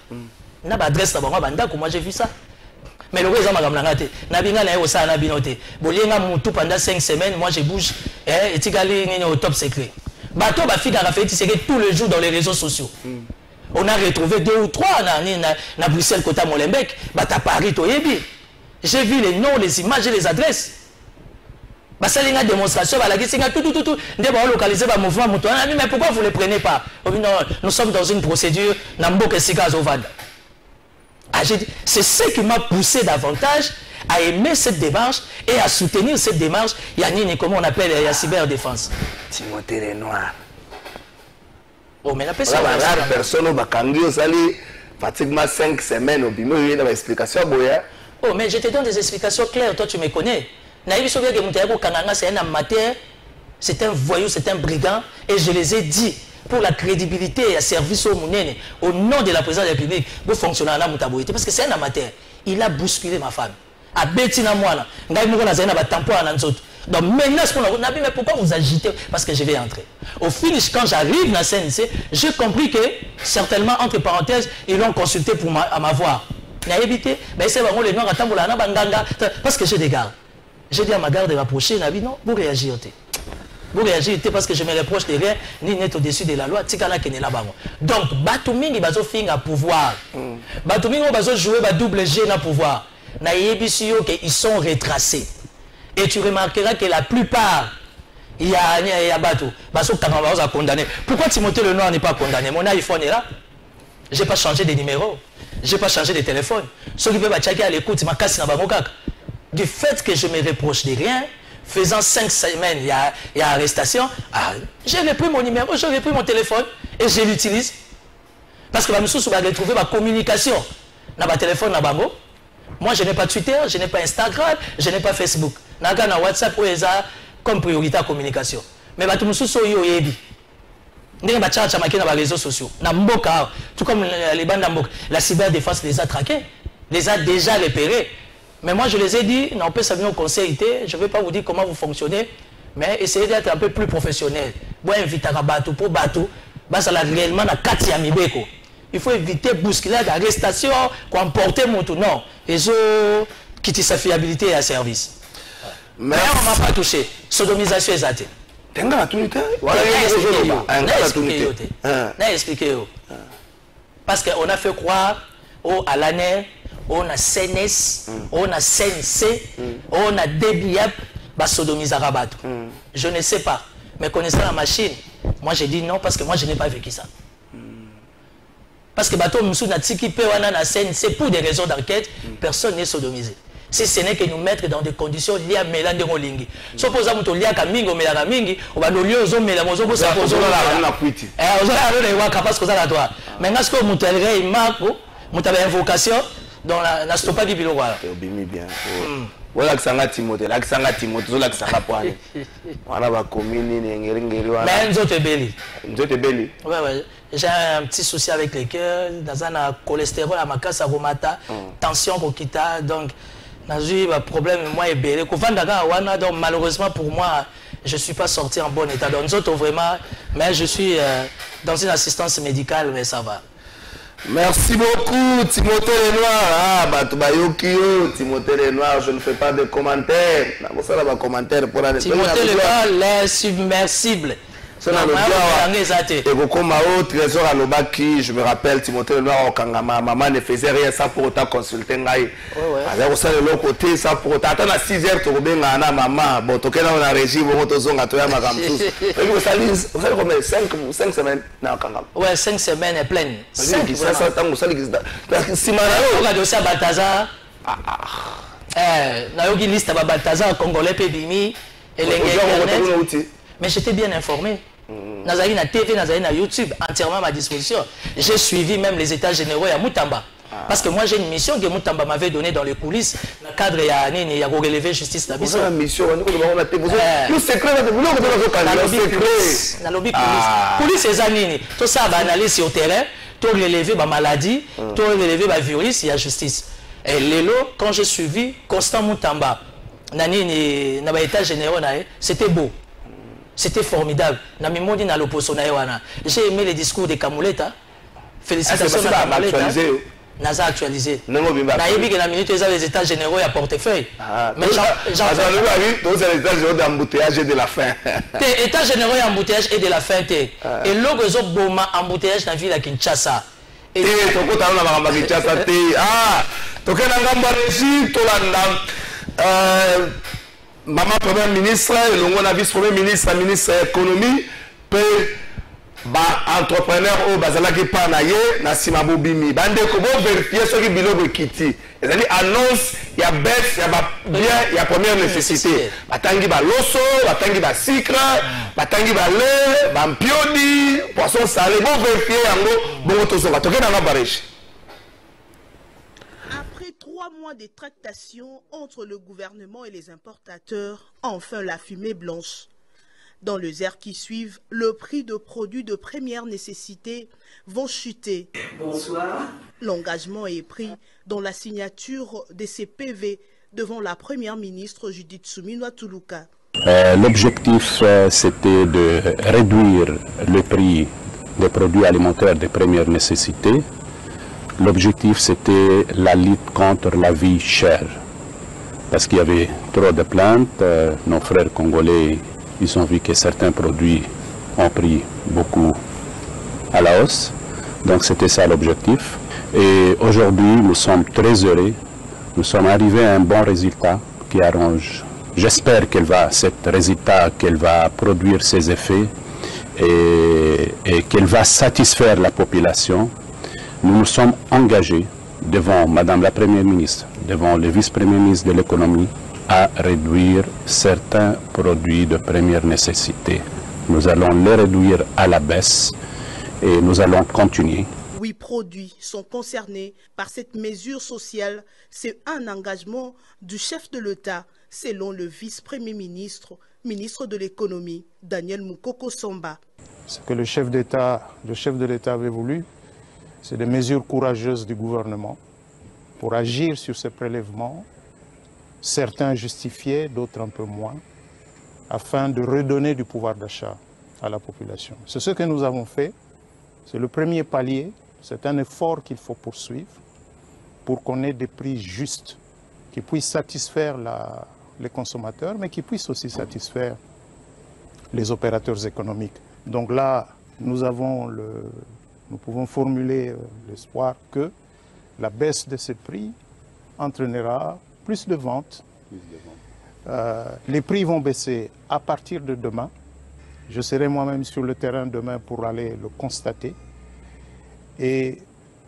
Na ba adresse na bango bandako, moi j'ai vu ça. Mais le reste, je n'abinga na osa na binote. Bolinga mutu pendant 5 semaines, moi je bouge et tikali ni au top secret. Bateau ba fille fait c'est que tous les jours dans les réseaux sociaux. On a retrouvé 2 ou 3 na Bruxelles côté Molenbeek, bata Paris toyebi. J'ai vu les noms, les images et les adresses. Bah ça une démonstration bah la question tout ndé ba localiser ba mouvement mutu. Mais pourquoi vous ne les prenez pas? Non, nous sommes dans une procédure na mboka sika zovanda. C'est ce qui m'a poussé davantage à aimer cette démarche et à soutenir cette démarche. Yannick, comment on appelle la cyberdéfense. Timothée Lenoir. Oh, mais la personne pratiquement 5 semaines au bimou, il y a des explications. Oh, mais je te donne des explications claires, toi tu me connais. C'est un amateur, c'est un voyou, c'est un brigand, et je les ai dit. Pour la crédibilité et le service au Mounene, au nom de la présidence de la République, vous fonctionnez à la Moutaboïté. Parce que c'est un amateur. Il a bousculé ma femme. A Bettina Moana. Donc maintenant, mais pourquoi vous agitez? Parce que je vais entrer. Au finish, quand j'arrive dans la CNC, j'ai compris que, certainement, entre parenthèses, ils l'ont consulté pour m'avoir. N'a évité. Mais c'est vraiment les noirs à Tamboulana, Banganga. Parce que j'ai des gardes. J'ai dit à ma garde de rapprocher, n'a dit non, vous réagissez. Vous réagissez parce que je me reproche de rien, ni net au-dessus de la loi, donc, Batouming, ils ont à pouvoir. Batouming, ils ont joué double G dans pouvoir. Ils sont retracés. Et tu remarqueras que la plupart, il y a Batou, ils sont condamnés. Pourquoi Timothée Lenoir n'est pas condamné? Mon iPhone est là. Je n'ai pas changé de numéro. Je n'ai pas changé de téléphone. Ceux qui peuvent checker à l'écoute, ils m'ont cassé dans le du fait que je me reproche de rien, faisant 5 semaines, il y a arrestation, j'ai repris mon numéro, j'ai repris mon téléphone et je l'utilise. Parce que je vais retrouver ma communication dans mon téléphone. Moi, je n'ai pas Twitter, je n'ai pas Instagram, je n'ai pas Facebook. Je n'ai pas WhatsApp comme priorité à communication. Mais je suis sur Yoyebi. Je suis sur les réseaux sociaux. Tout comme les bandes d'Amboka. La cyberdéfense les a traqués, les a déjà repérés. Mais moi, je les ai dit, non, on peut savoir au conseil, je ne vais pas vous dire comment vous fonctionnez, mais essayez d'être un peu plus professionnel. Bon, inviter à Batou pour Batou, ça a réellement la Katia Mibeko. Il faut éviter bousculade, arrestation, comporter mon tout. Non, ils ont quitté sa fiabilité et à service. Mais on ne m'a pas touché. Sodomisation exacte. Tu as expliqué. Parce qu'on a fait croire à l'année. On a CNS, on a CNC, on a DBIAP, sodomisera Batou. Je ne sais pas. Mais connaissant la machine, moi j'ai dit non parce que moi je n'ai pas vécu ça. Parce que Batou Moussou n'a tiki pe wana na CNC pour des raisons d'enquête, personne n'est sodomisé. Si ce n'est que nous mettre dans des conditions liées à Mélan de Rolingi. Si vous avez lié à Kamingi, au Mélan Mingi, on va nous lier aux hommes Mélan, aux hommes Mélan. Maintenant, ce que vous avez dit, vous avez invocation. Dans la stopa qui bilo voilà. Bien. Voilà que ça a Timothée, là que ça a Timothée, là que ça a poigné. Voilà va commune ngeri voilà. Mais Nzote Belli. Nzote Belli. Ouais. J'ai un petit souci avec le cœur, dans un cholestérol à ma casse à Romata, tension kokita donc j'ai eu un problème moi et belé. Donc malheureusement pour moi, je suis pas sorti en bon état. Donc Nzote vraiment, mais je suis dans une assistance médicale mais ça va. Merci beaucoup, Timothée Lenoir. Timothée Lenoir, je ne fais pas de commentaires. Timothée Lenoir, l'insubmersible. Je me rappelle, Timothée Lenoir, maman ne faisait rien sans pour autant consulter. Alors, ça, de l'autre côté, ça pour autant. Attends, à 6 heures, tu reviens à maman. Bon, tu es dans la régie, vous êtes à toi, ma gamme tous. Vous savez combien 5 semaines? Ouais, 5 semaines est pleine. 5 semaines. Si ma on a Balthazar. Nayogi liste à Balthazar, Congolais, Pébimi, et les mais j'étais bien informé. Nazali na TV, Nazali na YouTube, entièrement à ma disposition. J'ai suivi même les états généraux à Moutamba. Parce que moi j'ai une mission que Moutamba m'avait donnée dans les coulisses. Dans le cadre, il y a relevé justice la mission. Mission, le secret, la lobby police, c'est Zanini. Tout ça va analyser sur le terrain, tout relever ma maladie, tout relever ma virus, il y a justice. Et Lélo, quand j'ai suivi Constant Moutamba, dans les états généraux, c'était beau. C'était formidable. J'ai aimé les discours de Kamouleta. Félicitations à Kamouleta. Naza actualisé. Naïbi que la minute les états généraux et à portefeuille. Mais j'en les états généraux d'embouteillage et de la fin. États généraux et embouteillage et de la fin. Et l'autre ils ont boma embouteillage dans la ville de Kinshasa. Et toko talo na bakamba Kinshasa te. Ah, toke na ngamba régie tolanda maman premier ministre, le vice-premier ministre, ministre de l'économie, peut entrepreneur au bazalaki panaye na simabu bimi bande ko bo vérifier ce qui bilogo kiti c'est-à-dire annonce il y a baisse il y a bien il y a première nécessité batangi ba loso batangi ba sucre batangi ba lait ba mpiodi poisson salé bo vérifier yango bongo tozo ba toke na bareche. Après 3 mois de tractations entre le gouvernement et les importateurs, enfin la fumée blanche. Dans les heures qui suivent, le prix de produits de première nécessité vont chuter. Bonsoir. L'engagement est pris dans la signature de ces PV devant la première ministre Judith Suminwa Tuluka. L'objectif, c'était de réduire le prix des produits alimentaires de première nécessité. L'objectif, c'était la lutte contre la vie chère. Parce qu'il y avait trop de plaintes, nos frères congolais, ils ont vu que certains produits ont pris beaucoup à la hausse. Donc c'était ça l'objectif. Et aujourd'hui, nous sommes très heureux. Nous sommes arrivés à un bon résultat qui arrange. J'espère cet résultat, qu'elle va produire ses effets et qu'elle va satisfaire la population. Nous nous sommes engagés devant Madame la Première ministre, devant le vice-premier ministre de l'économie, à réduire certains produits de première nécessité. Nous allons les réduire à la baisse et nous allons continuer. 8 produits sont concernés par cette mesure sociale. C'est un engagement du chef de l'État, selon le vice-premier ministre, ministre de l'économie, Daniel Mukoko Samba. Ce que le chef de l'État avait voulu, c'est des mesures courageuses du gouvernement pour agir sur ces prélèvements, certains justifiés, d'autres un peu moins, afin de redonner du pouvoir d'achat à la population. C'est ce que nous avons fait, c'est le premier palier, c'est un effort qu'il faut poursuivre pour qu'on ait des prix justes, qui puissent satisfaire les consommateurs, mais qui puissent aussi satisfaire les opérateurs économiques. Donc là, nous pouvons formuler l'espoir que la baisse de ces prix entraînera plus de ventes. Les prix vont baisser à partir de demain. Je serai moi-même sur le terrain demain pour aller le constater. Et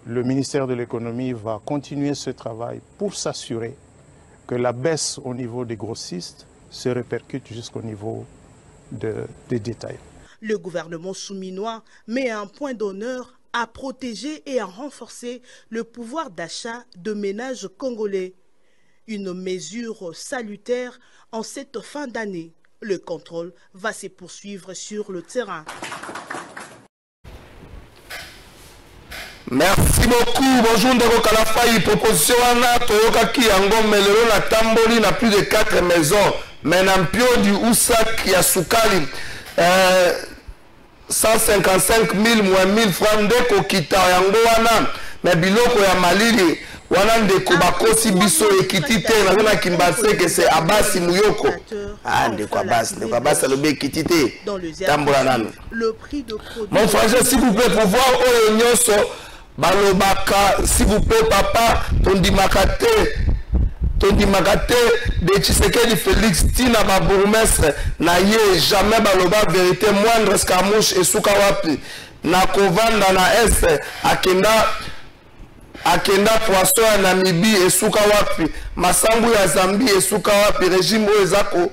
le ministère de l'économie va continuer ce travail pour s'assurer que la baisse au niveau des grossistes se répercute jusqu'au niveau des détails. Le gouvernement souminois met un point d'honneur à protéger et à renforcer le pouvoir d'achat de ménages congolais. Une mesure salutaire en cette fin d'année. Le contrôle va se poursuivre sur le terrain. Merci beaucoup. Bonjour Ndeko Kalafai. Proposition wana toyoka ki yango melelo na tamboli na plus de 4 maisons. Menampio du Oussak ya Sukali. 155 000 moins 1000 francs ndeko kita yango wana. Mais biloko ya malili wana ndeko bakosi biso ekiti te na kimbase que c'est Abasi Muyoko. Ah ndeko Abasi alobe ekiti te. Tambola nanu. Mon frère, s'il vous plaît, pour voir oyo nyonso balobaka, s'il vous plaît papa, tondimaka te de Tshisekedi Félix tina ba bourgmestre na ye jamais baloba vérité moindre escamouche esuka wapi na kovanda na est akenda poisson ya Namibie esuka wapi masangu ya Zambie esuka wapi régime oyo ezako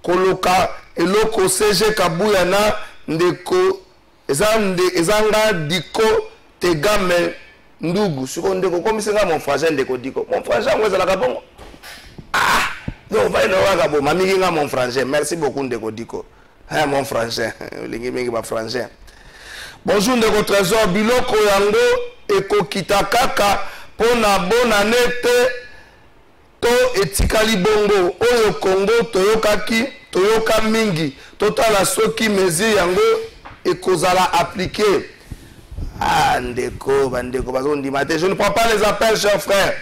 koloka eloko CG Kabuya na ndeko ezanga diko tegame ndugu siko ndeko komisenga mon frère ndeko diko mon frère ngweza la kabongo non va ino waka bo mamiki nga mon frère merci beaucoup ndeko diko mon frère lingi mingi ba frère. Bonjour ndeko trésor biloko yango ekokita kaka pona bonne année te to etikali bongo oyo Congo toyoka mingi totala soki mesure yango ekozala appliqué. Ah, Ndeko, Bandeko, je ne prends pas les appels, cher frère.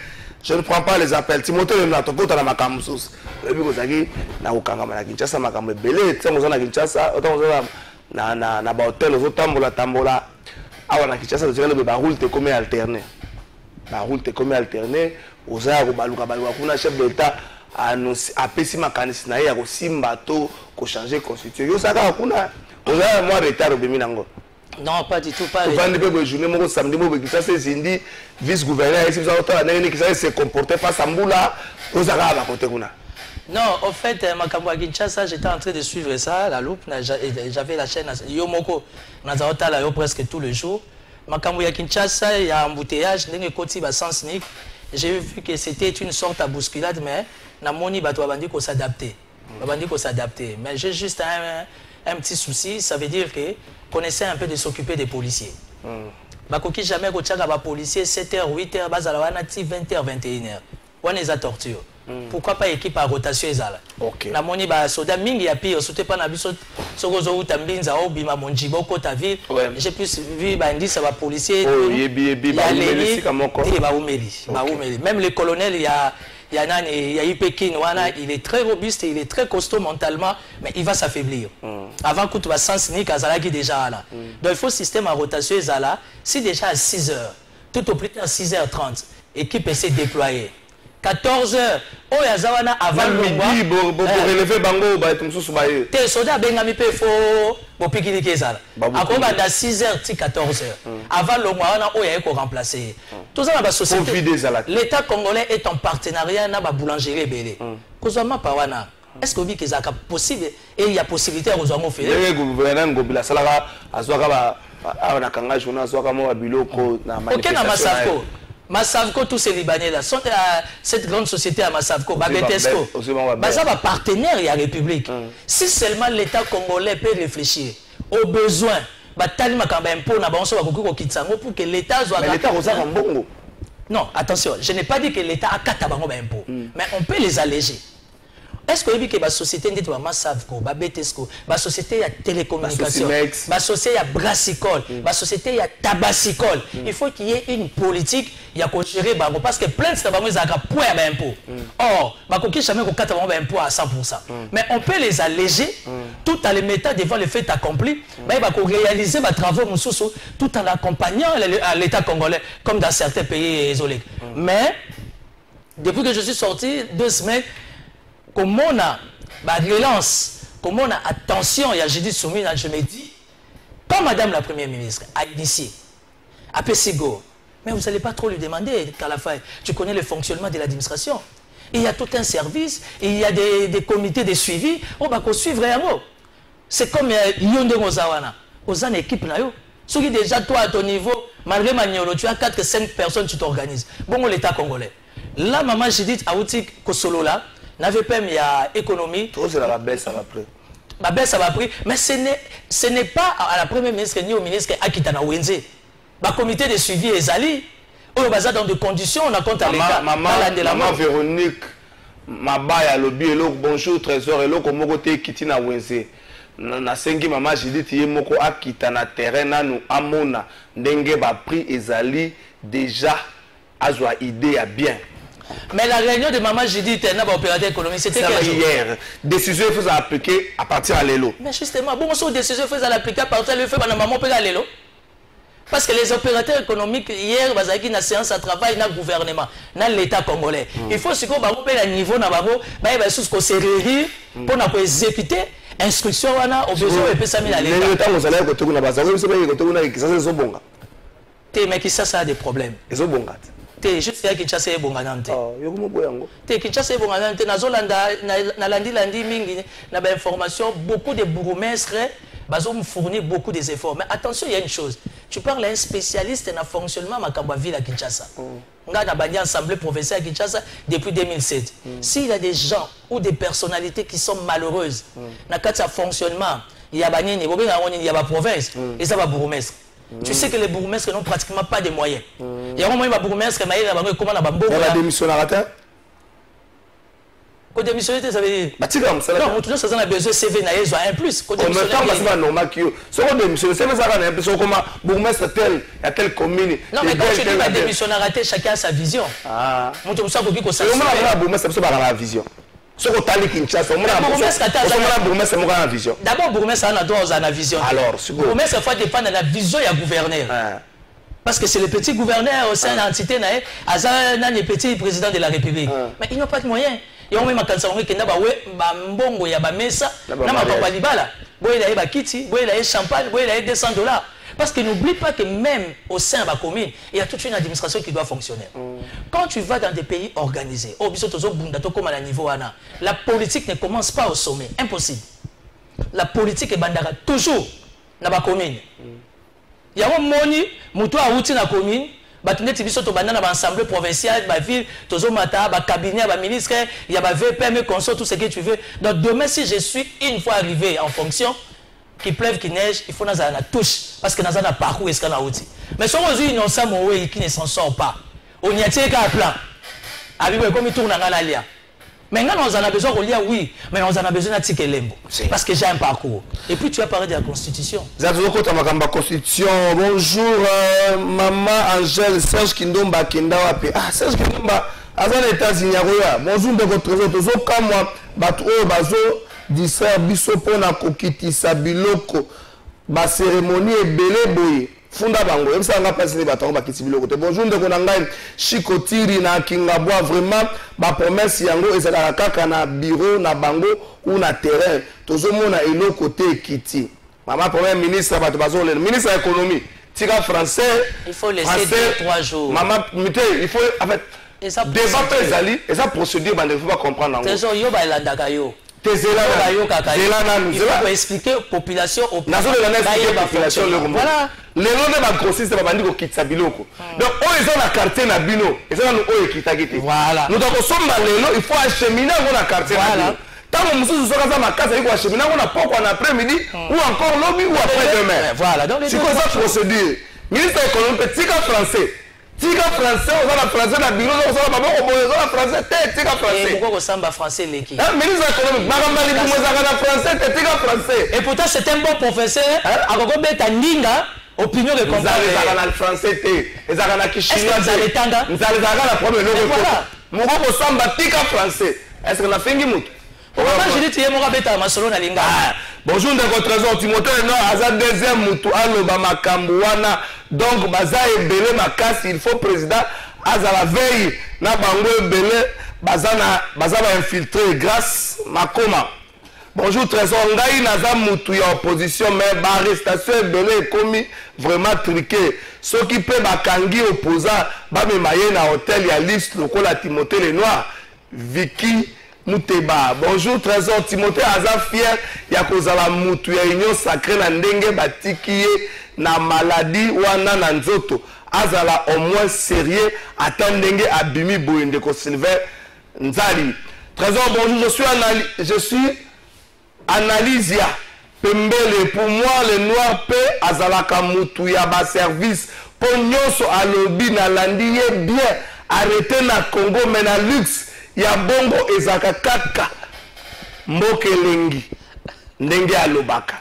Je ne prends pas les appels. Timothée, je ne prends pas les appels. Je ne prends pas les appels. Je ne prends pas les appels. Je ne prends pas les appels. Je ne prends pas les appels. Je ne prends pas non, pas du tout. Pas vice-gouverneur, qui s'est comporté face à Mboula, non, en fait, Makambo à Kinshasa, j'étais en train de suivre ça, la loupe, j'avais la chaîne Yomoko, on presque tous les jours. Makambo à Kinshasa, il y a un embouteillage, j'ai vu que c'était une sorte de bousculade, mais Namoni Batouabandi qu'on s'adapter. Mais j'ai juste un petit souci, ça veut dire que qu'on essaie un peu de s'occuper des policiers. Bakoki jamais ko tchaka ba policier 7h 8h bazalawana ti 20h 21h. On les a torture. Pourquoi pas équipe à rotation ezala? OK. Na moni ba soda mingi ya pire sauter pas na biso sokozo utambinza obima monjibo ko ta ville. J'ai plus vu ba ndisa ba policier. Oh yebi ba umeli kamoko. Ba umeli. Même le colonel il y a Ipekin, il est très robuste, il est très costaud mentalement, mais il va s'affaiblir. Avant que tu vas s'enseigner à Zalaki déjà là. Donc il faut système à rotation Zala. Si déjà à 6h, tout au plus tard 6h30, équipe essaie de déployer. 14h, oh Yazawana avant le midi, pour relever Bango, tes soldats Bengami Pefo, pour piquer les Zala. Après, à 6h, 14h. Avant le mois, on a remplacé. Tout ça, la société. L'État congolais est en partenariat avec la boulangerie Bélé. Est-ce que vous dites que c'est possible et il y a possibilité de vous faire? Le gouvernement Ngobila Salara, Azwakaba, Awanakanga, Jona, Azwakamo, Abiloko, Massavko. Massavko, tous ces Libanais là, sont cette grande société à Massavko, Babetesco. Ça va partenaire à la République. Si seulement l'État congolais peut réfléchir aux besoins, pour que l'État soit. Mais l'État a un bon. Non, attention, je n'ai pas dit que l'État a 4 impôts, mais on peut les alléger. Est-ce que la société dit que Massavko, Babetesco, la société a télécommunication, la société a brassicole, la société a tabassicole. Il faut qu'il y ait une politique, il y a qu'à gérer parce que plein de choses ont point d'impôts. Or, il n'y a jamais 4 impôts à 100%. Mais on peut les alléger tout en les mettant devant le fait accompli. Il va réaliser les travaux tout en l'accompagnant à l'État congolais, comme dans certains pays isolés. Mais, depuis que je suis sorti 2 semaines, comme on a relance, comme on a attention, il y a Judith Soumina, je me dis, quand Madame la Première ministre a initié, à Pessigo, mais vous n'allez pas trop lui demander, Kalafay, tu connais le fonctionnement de l'administration. Il y a tout un service, il y a des comités de suivi, on va suivre vraiment. C'est comme Yonde Mozawana, aux en équipe, ceux qui déjà, toi, à ton niveau, malgré Magnolo, tu as 4-5 personnes, tu t'organises. Bon, l'État congolais. Là, maman Judith Aouti Kosolo, là, n'avait pas mis à économie. Tout c'est la baisse, ça va pris. La baisse, ça va pris. Mais ce n'est pas à la première ministre ni au ministre Akitana Wenze. Le comité de suivi est allé. On est dans des conditions, on a compte à l'État. Maman Véronique, Mabaya, lobby, bonjour, trésor, et l'autre, Mogote, Kitina Wenze. Na sengi maman Judith Yemoko Akitana terrain, nous amona, Ndenge, prix ezali déjà à joie idée à bien. Mais la réunion de maman Judith, elle n'a pas opérateur économique, c'était hier. Décision il faut appliquer à partir de l'élo. Mais justement, bon, si décision il faut appliquer à partir de l'élo, maman peut aller l'élo. Parce que les opérateurs économiques, hier, ils ont une séance à travail dans le gouvernement, dans l'État congolais. Il faut que nous ayons un niveau, nous se réunir pour exécuter l'instruction au besoin de Pessamine à l'État. Mais qui ça a des problèmes. Juste à Kinshasa et Bonganante. Kinshasa et Bonganante, Nalandi mingi, na ba information, beaucoup de bourgmestres me fournir beaucoup des efforts. Mais attention, il y a une chose. Tu parles à un spécialiste dans le fonctionnement de la ville à Kinshasa. On a une assemblée provinciale à Kinshasa depuis 2007. S'il y a des gens ou des personnalités qui sont malheureuses dans le fonctionnement, il y a la province et ça va bourgmestre. Tu sais que les bourgmestres n'ont pratiquement pas de moyens. Il y a un moment où les bourgmestres comment on a démission à la terre. Quand démissionner, ça veut dire. Bah, tu comme ça. Non, toujours ça, on a besoin de CV, il y a un plus. En même temps, c'est normal que si on démissionne, c'est ça, on a l'impression comme bourgmestre tel, il y a telle commune. Non, mais quand tu dis que démissionner, chacun a sa vision. Ah. Moi, tu sais que ça. C'est comment la bourgmestre, c'est pas la vision. Ce qu'on t'a dit Kinshasa, on a bourgmestre, c'est la vision. D'abord, bourgmestre, on a droit à la vision. Alors, bourgmestre, il faut dépendre de la vision du gouverneur. Parce que c'est le petit gouverneur au sein de l'entité, le petit président de la République. Mais ils n'ont pas de moyens. Et on met ma canson qui n'a pas mbongo ya ba mesa na ma papa libala boy il a kiti boy il a champagne boy il a $200. Parce que n'oublie pas que même au sein de la commune il y a toute une administration qui doit fonctionner. Quand tu vas dans des pays organisés au biso tozo bunda to comme à niveau ana, la politique ne commence pas au sommet, impossible. La politique est bandara toujours dans la commune. Il y a un moni muto a outi na commune. Batuneti biso to banda na l'assemblée provinciale, ba ville, tozo mata, ba cabinet, ba ministre, il y a ba VPM, consort, tout ce que tu veux. Donc demain si je suis une fois arrivé en fonction, qu'il pleuve, qu'il neige, il faut dans la touche parce que dans un parcours est-ce qu'on a outil. Mais si on dit innocent moé qui ne s'en sort pas, on y a tiré qu'à plan. Avec comme il tourne dans la lia. Maintenant, on en a besoin de lire, oui, mais on en a besoin de tirer lembo. Parce que j'ai un parcours. Et puis, tu as parlé de la Constitution. Constitution. Bonjour, maman Angèle, Serge Kindomba, Kendawape. Ah, Serge Kindomba, avant les États-Unis, bonjour de votre réseau. Comme moi, Bato, Bazo, Disser, Bissopo, Nakokiti, Sabiloko, ma cérémonie est belé boye. Funda bango même ça on va passer baton ba kitibilo côté bonjour ndeko na ngai Chikotiri na Kingabwa vraiment ba promesse yango ezala kaka na bureau na bango ou na terrain tozomona elo côté kiti maman premier ministre bato bazole ministre de l'économie tika français il faut laisser 2-3 jours maman mité il faut en fait débat ezali et ça procédure bande il faut pas comprendre yango tezo yo ba landaka yo il faut expliquer population au population voilà les noms de ma grossiste va dire que kitsa biloko donc on est dans la quartier na bino et ça nous on kitagite voilà nous donc sommes lelo il faut acheminer dans la quartier voilà tant que nous sommes dans ma casa il faut acheminer on a pourquoi en après-midi ou encore lobby ou après-demain voilà donc c'est quoi ça procédure ministre économique petit français tika français on a français na biro on a pas on a français tika français pourquoi on samba français leki ministre économique marambali kumweza na français tika français et pourtant c'est un bon professeur akoko beta ndinga opinion de comparer ça na français te ezaka na kishina est-ce tanga nzaleza na problème loko moko samba tika français est-ce que na fingi mutu je dis tiye moko beta masolo na linga bonjour de votre trésor Timothée non aza deuxième mutu aloba makambo wana donc baza ebele makasi il faut président azala veille na bango ebele baza ba infiltré grâce makoma bonjour trésor ngai naza mutu ya opposition mais ba arrestation ebele ekomi vraiment truqué soki pe bakangi opposant bamema ye na hôtel ya liste lokola Timothée Lenoir Vicky Mouteba. Bonjour trésor Timothée aza fier ya kozala mutu ya union sacrée na ndenge batiki na maladie wana na nzoto azala au moins sérieux ata ndenge abimi boyende ko Sylvain Nzali. Trésor bonjour je suis Analysia Pembele pour moi le noir pe azalaka mutu ya ba service po nyonso alobi na landi bien arrêté na Congo mais na luxe ya bongo ezaka kaka mbokelengi ndenge alobaka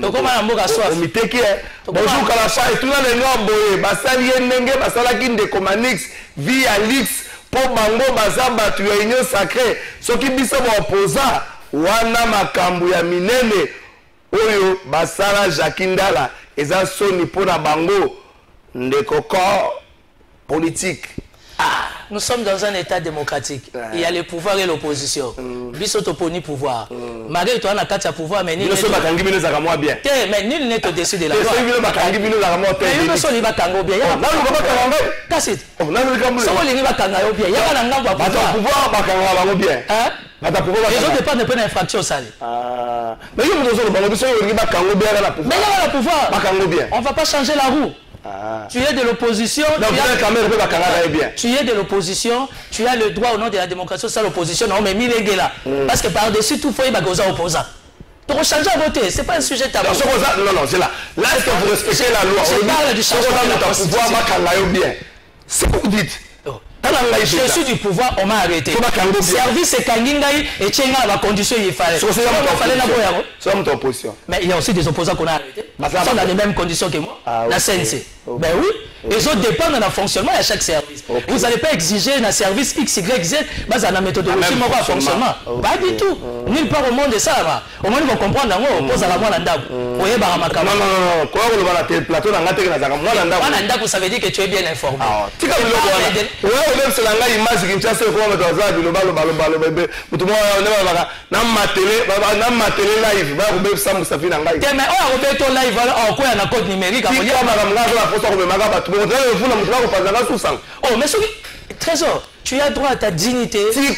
tokoma na mboka soif omiteki bonjour kalafa et tout le monde boye basali ndenge basalaki ndeko manix via lix po bango baza batu ya union sacrée soki biso ba opposant wana makambo ya minene oyo basala Jakindala eza soni pona bango ndeko corps politique. Nous sommes dans un état démocratique. Il y a le pouvoir et l'opposition. Bisoto poni pouvoir. Malgré toi, on a 4 pouvoirs, mais nul n'est au-dessus de la loi. Les autres dépendent de pas d'infraction sale. Mais on ne va pas changer la roue. Tu es de l'opposition, tu es de l'opposition, tu as le droit au nom de la démocratie sociale l'opposition, non mais mille là. Parce que par-dessus tout, il faut y avoir opposant. Donc changer à voter, ce n'est pas un sujet tabou. Non, c'est là. Là, est-ce que vous respectez la loi? Je parle du changement de la Constitution. C'est ce que vous dites. Je suis du pouvoir, on m'a arrêté. Service et Kangingaï et Tchenga la condition il fallait. Mais il y a aussi des opposants qu'on a arrêtés. Ils sont dans les mêmes conditions que moi. La CNC. Ben oui. Les autres dépendent d'un fonctionnement à chaque service. Vous n'allez pas exiger un service X, Y, Z, basé sur la méthodologie morale à fonctionnement. Pas du tout. Nulle part au monde de ça. Au moins, ils vont comprendre. On pose à la moine d'Andab. Non, quoi vous le plateau dans la télé, ça veut dire que tu es bien informé. C'est la image qui tient ce qu'on va faire. Oh, mais Trésor, tu as droit à ta dignité. Oui,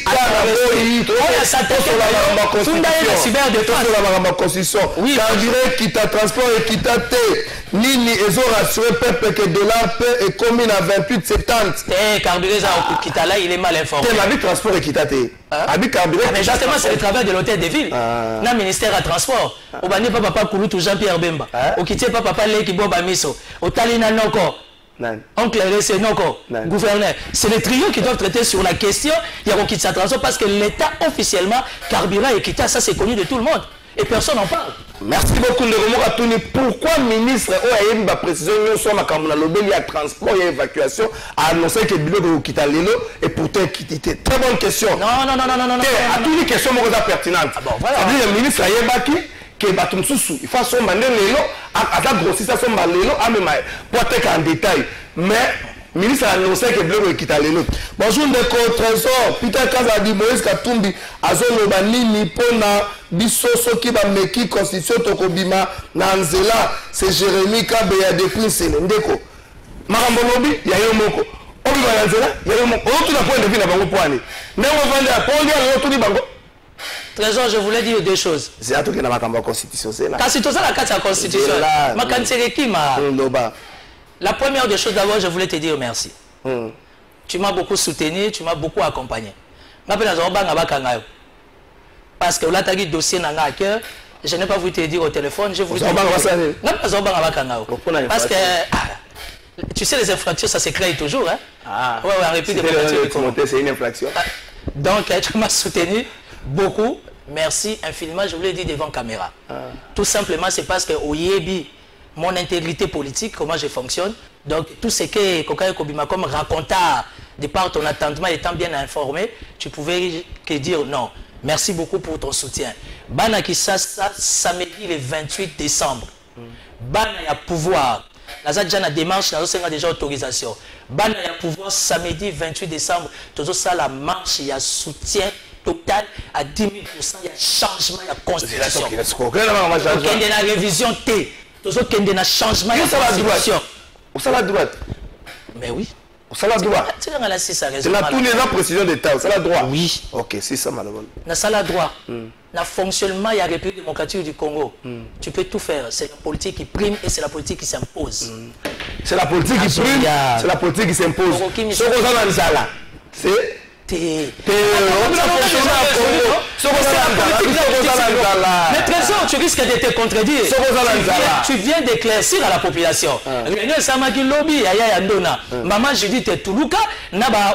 transport équité. Nini ils ont rassuré peuple que $P est commune à 28,70. Carburé là, il est mal informé. Habit transport équité. Mais justement, c'est le travail de l'hôtel des villes. Dans le ministère à transport. Au bani papa Kouloutou Jean-Pierre Bemba. Au quitté papa Leki Boba Miso. Au Talina Noko. Oncle c'est Noko. Gouverneur. C'est les trios qui doivent traiter sur la question. Il y a Okitsa Transport parce que l'État officiellement, carburant et équité, ça c'est connu de tout le monde. Et personne n'en parle. Merci beaucoup, Ndoromora. Pourquoi le ministre a eu une précision sur ma il y a transport et évacuation a annoncé que le bureau de Lelo et pourtant quitté. Très bonne question. Non. À toutes les questions pertinentes. C'est-à-dire le ministre a eu que Batum Soussou, il faut son mandé Lelo, à la grossisse son Lelo, à même pour être en détail. Mais le ministre a annoncé que le bureau de Lelo. Bonjour, Trésor. Peter Kazadi Moïse Katumbi, Azono Banini, Pona. Bisoso qui va meki constitution tokobima nanzela c'est Jérémy Kabeya depuis Selendeko Marambolobi ya yo moko obi ba nanzela ya yo moko otu na point de vue na bango poani ndenge vande a pongi ya otu ni bango. Trésor, je voulais dire deux choses. C'est à tout que na makamba constitution c'est là. Kasi to ça la carte la constitution. Makansere kima. La première des choses d'abord, je voulais te dire merci. Tu m'as beaucoup soutenu, tu m'as beaucoup accompagné. M'appelle na banga bakanga. Parce que là, tu as dit dossier dans la cœur, je n'ai pas voulu te dire au téléphone, je voulais te dire. Parce que, tu sais, les infractions, ça s'écrit toujours. Hein? Ouais, en République démocratique. C'est une infraction. Donc, tu m'as soutenu beaucoup. Merci infiniment, je voulais dire devant caméra. Tout simplement, c'est parce que au Yebi, mon intégrité politique, comment je fonctionne. Donc, tout ce que Kokaye Kobima comme raconta, de par ton attendement, étant bien informé, tu pouvais que dire non. Merci beaucoup pour ton soutien. Bana Kisasa, samedi le 28 décembre. Bana ya pouvoir. La Zadjana démarche, n'a déjà autorisation. Bana ya pouvoir, samedi 28 décembre. Toujours ça, la marche, il y a soutien total à 10 000%. Il y a changement, il y a constitution. Il y a révision T. Toujours qu'il y a changement, il y a constitution. Où ça la droite? Mais oui. C'est la droit. C'est là tous les ans président d'État. C'est la droit. Oui. Ok, c'est ça malheureusement. C'est la droit. Le fonctionnement, il y a la République démocratique du Congo. Tu peux tout faire. C'est la politique qui prime et c'est la politique qui s'impose. C'est la politique qui prime, c'est la politique qui s'impose. C'est Mais Trésor, tu risques de te contredire. Tu viens d'éclaircir à la population. Maman Judith Toulouka,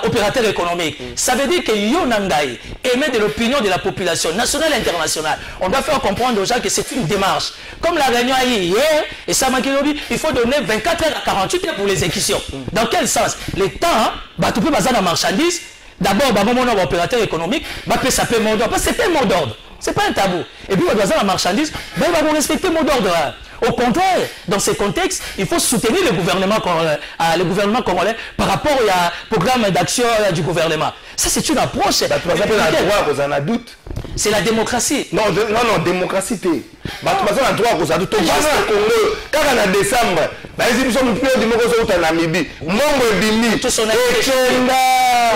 opérateur économique. Ça veut dire que Yonangaï émet de l'opinion de la population nationale et internationale. On doit faire comprendre aux gens que c'est une démarche. Comme la réunion a eu hier, et Samakilobi, il faut donner 24 heures à 48 heures pour les exécutions. Dans quel sens? L'État, tu peux baser la marchandise. D'abord, mon opérateur économique, ça peut mon ordre. Parce que c'est pas un mot d'ordre. C'est pas un tabou. Et puis, on doit la marchandise, on va respecter le mot d'ordre. Au contraire, dans ces contextes, il faut soutenir le gouvernement congolais par rapport au programme d'action du gouvernement. Ça, c'est une approche. C'est la démocratie. Non, démocratie. Quand en décembre,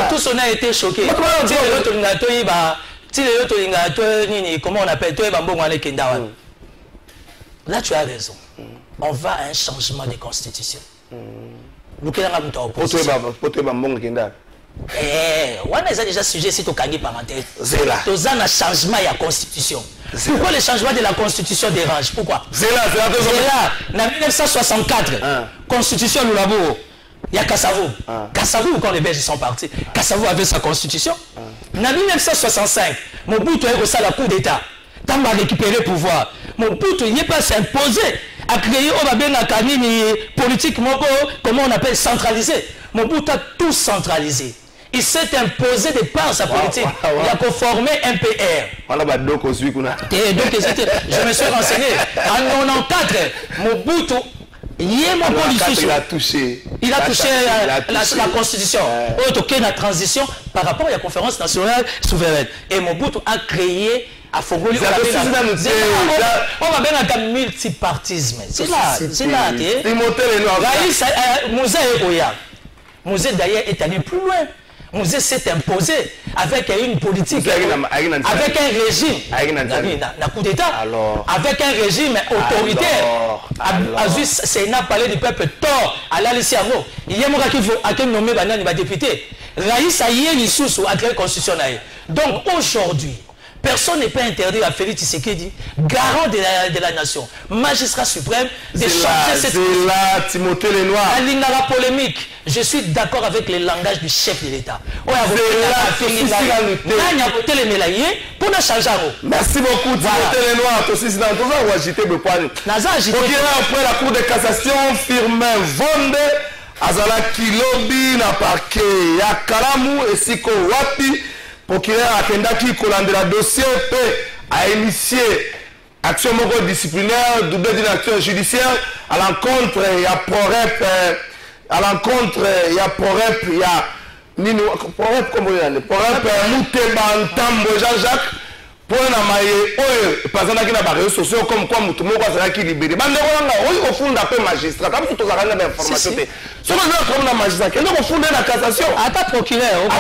tous on a été choqués. Comment on appelle? Là, tu as raison. On va à un changement de constitution. Nous avons on a déjà sujet si tu as parenthèse. Tu as un changement de la constitution. Pourquoi le changement de la constitution dérange? Pourquoi? C'est là. En 1964, constitution Loulabo. Il y a Kassavou. Kassavou, quand les Belges sont partis, Kassavou avait sa constitution. En 1965, Mobutu a reçu la coup d'État. Tant qu'il a récupéré le pouvoir, Mobutu n'est pas s'imposer à créer une politique, comment on appelle, centralisée. Mobutu a tout centralisé. Il s'est imposé de par sa politique. Il a conformé un PR. Donc, je me suis renseigné. En 1994, Mobutu, il a touché la constitution. La transition par rapport à la conférence nationale souveraine. Et Mobutu a créé à Fogoli. On va bien à multipartisme. C'est là. C'est là. Musée d'ailleurs est allé plus loin. Musée s'est imposé avec une politique, avec un régime, un coup d'État, avec un régime autoritaire. Sénat parlait du peuple tort à l'Aliciamo. Il y a un qui faut nommer les députés. Raïs Aïe Lissoussou a créé la constitution. Donc aujourd'hui, personne n'est pas interdit à Félix Tshisekedi, garant de la nation, magistrat suprême, de changer cette... C'est là, Timothée Lenoir. La polémique. Je suis d'accord avec le langage du chef de l'État. Merci beaucoup, Timothée Lenoir. Après la Cour de cassation, Firmin Vonde, Azala Kilobi, na parquet, ya Kalamu, et Siko Wapi, procureur Akendaki, Kolandela dossier, a initié action disciplinaire, double d'une action judiciaire à l'encontre, il y a ProRep, à l'encontre, il y a ProRep, il y a Nino, ProRep, comment il y a ProRep, Mouteba Ntambo Jean-Jacques, pour un amaye, par exemple, dans les réseaux sociaux, comme quoi Moutoumou va se libérer. Au fond, d'après magistrat, comme tout le monde a d'informations. Si on a comme la magistrat, il y a au fond de la cassation. À ta procureur, au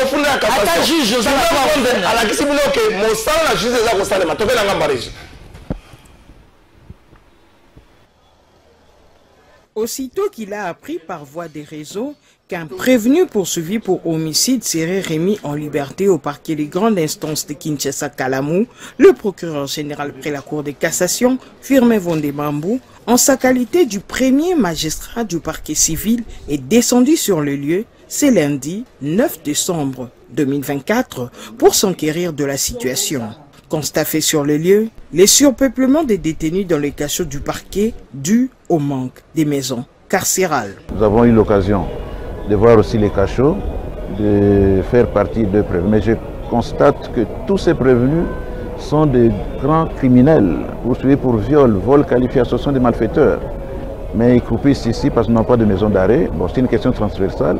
fond de la cassation. À ta juge, à la question que mon sang, la juge des avocats, ma tombé dans la marge. Aussitôt qu'il a appris par voie des réseaux qu'un prévenu poursuivi pour homicide serait remis en liberté au parquet des grandes instances de Kinshasa-Kalamu, le procureur général près la Cour de cassation, Firmin Vondemambou, en sa qualité du premier magistrat du parquet civil, est descendu sur le lieu ce lundi 9 décembre 2024 pour s'enquérir de la situation. Constat fait sur le lieu, les surpeuplements des détenus dans les cachots du parquet dû au manque des maisons carcérales. Nous avons eu l'occasion de voir aussi les cachots, de faire partie de prévenus. Mais je constate que tous ces prévenus sont des grands criminels, poursuivis pour viol, vol qualifié, association des malfaiteurs. Mais ils croupissent ici parce qu'ils n'ont pas de maison d'arrêt. Bon, c'est une question transversale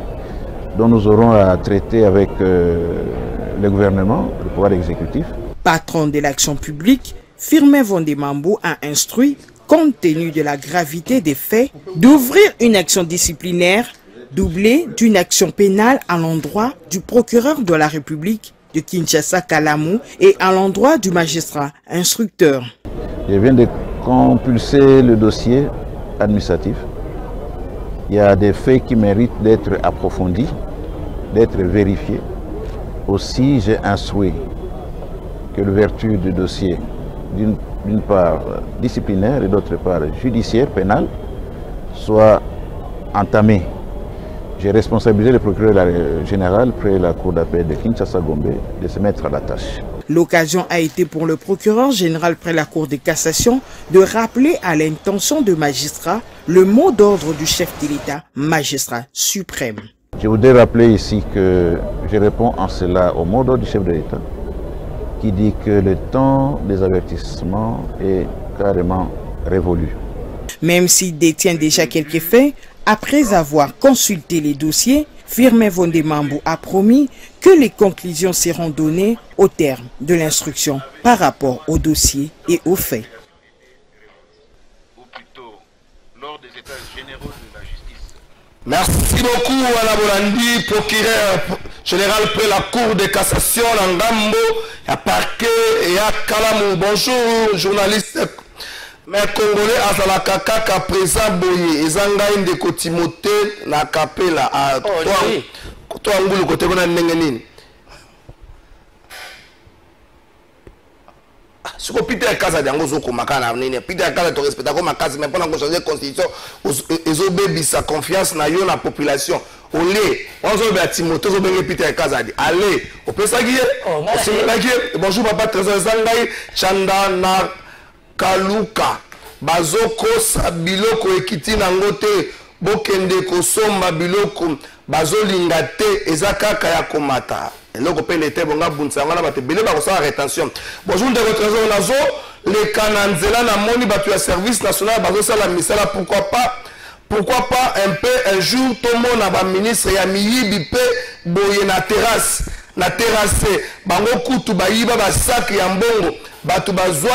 dont nous aurons à traiter avec le gouvernement, le pouvoir exécutif. Patron de l'action publique, Firmin Vondemambou a instruit, compte tenu de la gravité des faits, d'ouvrir une action disciplinaire doublée d'une action pénale à l'endroit du procureur de la République de Kinshasa-Kalamu et à l'endroit du magistrat instructeur. Je viens de compulser le dossier administratif. Il y a des faits qui méritent d'être approfondis, d'être vérifiés. Aussi, j'ai instruit que l'ouverture du dossier, d'une part disciplinaire et d'autre part judiciaire, pénale, soit entamée. J'ai responsabilisé le procureur général près la cour d'appel de Kinshasa-Gombe de se mettre à la tâche. L'occasion a été pour le procureur général près la Cour de cassation de rappeler à l'intention de magistrat le mot d'ordre du chef de l'État, magistrat suprême. Je voudrais rappeler ici que je réponds en cela au mot d'ordre du chef de l'État qui dit que le temps des avertissements est carrément révolu. Même s'il détient déjà quelques faits, après avoir consulté les dossiers, Firmin Vondemambou a promis que les conclusions seront données au terme de l'instruction par rapport au dossier et aux faits. Ou plutôt, lors des états généraux de la justice. Merci beaucoup à la Bolandi, procureur général près la Cour de cassation, Langambo, à Parquet et à Kalamou. Bonjour, journaliste. Mais Congolais azala kaka présent boye ezanga inde ko Timothée na kapela a toi ngulu kote kona ndenge nini Ce que Peter Kaza d'ango zoko makana nini. Peter Kaza to respecta comme Kaza mais pendant qu'on change la constitution, ils ont bébi sa confiance na yo la population. Olé, on zo be Timothée zo bengi Peter Kaza dit. Allez, on peut ça guier. Bonjour papa trésor zangai chanda na kaluka. Bazoko sabiloko ekiti na ngote bokende kosomba biloko bazolinga te ezakaka ya komata. Eloko pe nete bonga bunsa ngana bate bele ba kosa rétention. Bonjour de votre trésor nazo les kananzela na moni batu ya service national bazo sala misala pourquoi pas un peu un jour tout le monde ba ministre ya miyibi pe boye na terrasse bango kutu bayiba ba sac ya mbongo batu bazwa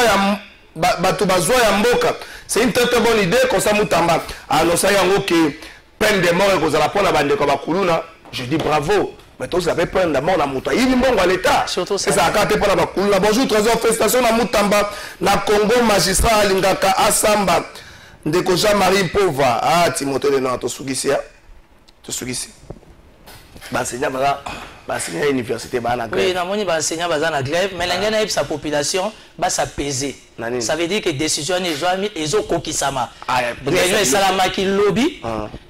ya mboka. C'est une très bonne idée comme ça Moutamba annoncer yango que peine de mort ko za pona bande ko bakuluna. Je dis bravo. Mais tous avez peine de mort na muta. Il mbongo à l'état. Surtout ça. Ça akate pour la bakuluna. Bonjour trésor félicitations na Moutamba na Congo magistrat alingaka Asamba ndeko Jean-Marie Pova. Ah Timothée de Nantes Sugisi. Enseignant à l'université, oui, on va enseigner à grève, mais la population va s'apaiser. Ça veut dire que les décisions sont kokisama. Les salama qui lobby,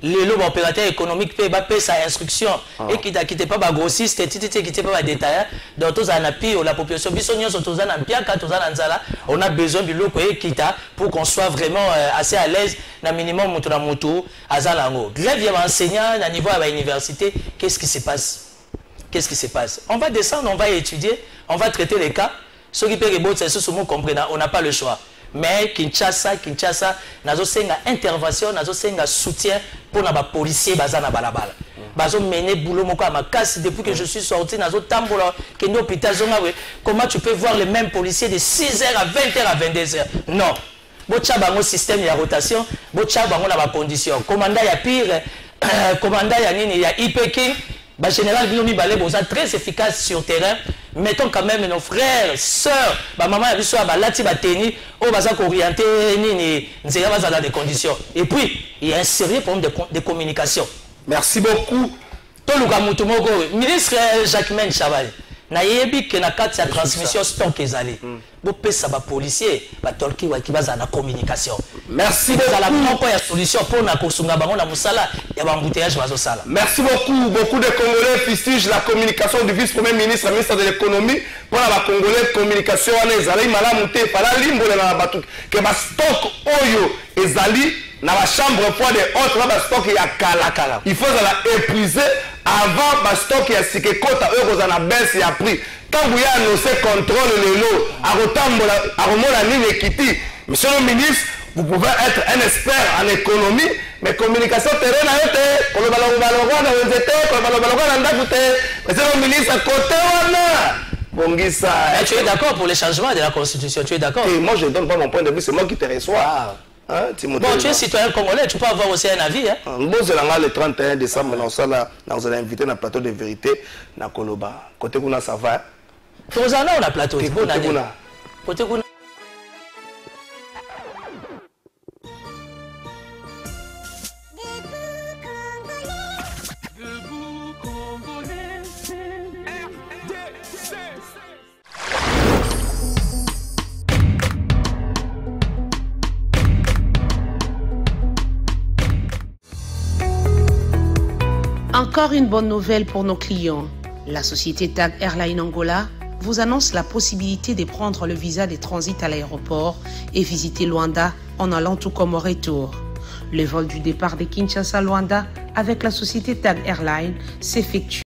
les lobbies opérateurs économiques peuvent payer sa instruction et qui n'ont pas grossiste, qui n'ont pas détaillé. Donc, tous en appui, la population, on a besoin de l'eau pour qu'on soit vraiment assez à l'aise, dans le minimum, à Zalango. Grève, il y a un enseignant à niveau à l'université, qu'est-ce qui se passe? Qu'est-ce qui se passe? On va descendre, on va étudier, on va traiter les cas. Ceux qui peuvent comprendre, on n'a pas le choix. Mais Kinshasa, nazo senga intervention, nazo senga soutien pour les policiers bazana balabala. Bazo mené boulot moko makasi depuis que je suis sorti nazo tambola kendo hôpital zonga. Comment tu peux voir les mêmes policiers de 6h à 20h à 22h? Non. Bocha bango système de rotation, bocha bango na ba condition. Commandant ya pire, commandant ya nini ya IPK. Bah, général Bilomi Balé Boza très efficace sur terrain. Mettons quand même nos frères, sœurs, bah maman a vu ça, bah lati bateni, oh bah ça orienté ni dans des conditions. Et puis il y a un sérieux problème de communication. Merci beaucoup. Toluka Mutumoko, ministre Jacquemain Chaval. Na yebi que na carte de transmission stock ezali. Bo pesa ba policier, ba tolki wa kibaza na communication. Merci beaucoup. La moko ya solution pour na kosunga bango na musala ya ba embouteillage bazo sala. Merci beaucoup de Congolais fustigent la communication du vice-premier ministre, ministre de l'économie pour la Congolais communication wana ezali malamu te pala limbo na batu que ba stock oyo ezali na ba chambre froide autre na ba stock ya kala. Il faut la épuiser avant ba stock ya sikekota euro za na baisse ya prix. Quand vous avez annoncé contrôle le lot, à remonter la ligne équité, monsieur le ministre, vous pouvez être un expert en économie, mais communication terrain à eux, monsieur le ministre, à côté, Bongisa. Tu es d'accord pour les changements de la Constitution? Tu es d'accord? Moi, je ne donne pas mon point de vue, c'est moi qui te reçois. Hein, bon, tu es citoyen congolais, tu peux avoir aussi un avis. Hein? Le 31 décembre, nous allons inviter dans le plateau de vérité, dans Koloba. Côté Kuna, ça va? Tous en on a plateau. Côté Kuna. Encore une bonne nouvelle pour nos clients. La société TAG Airline Angola vous annonce la possibilité de prendre le visa de transit à l'aéroport et visiter Luanda en allant tout comme au retour. Le vol du départ de Kinshasa à Luanda avec la société TAG Airline s'effectue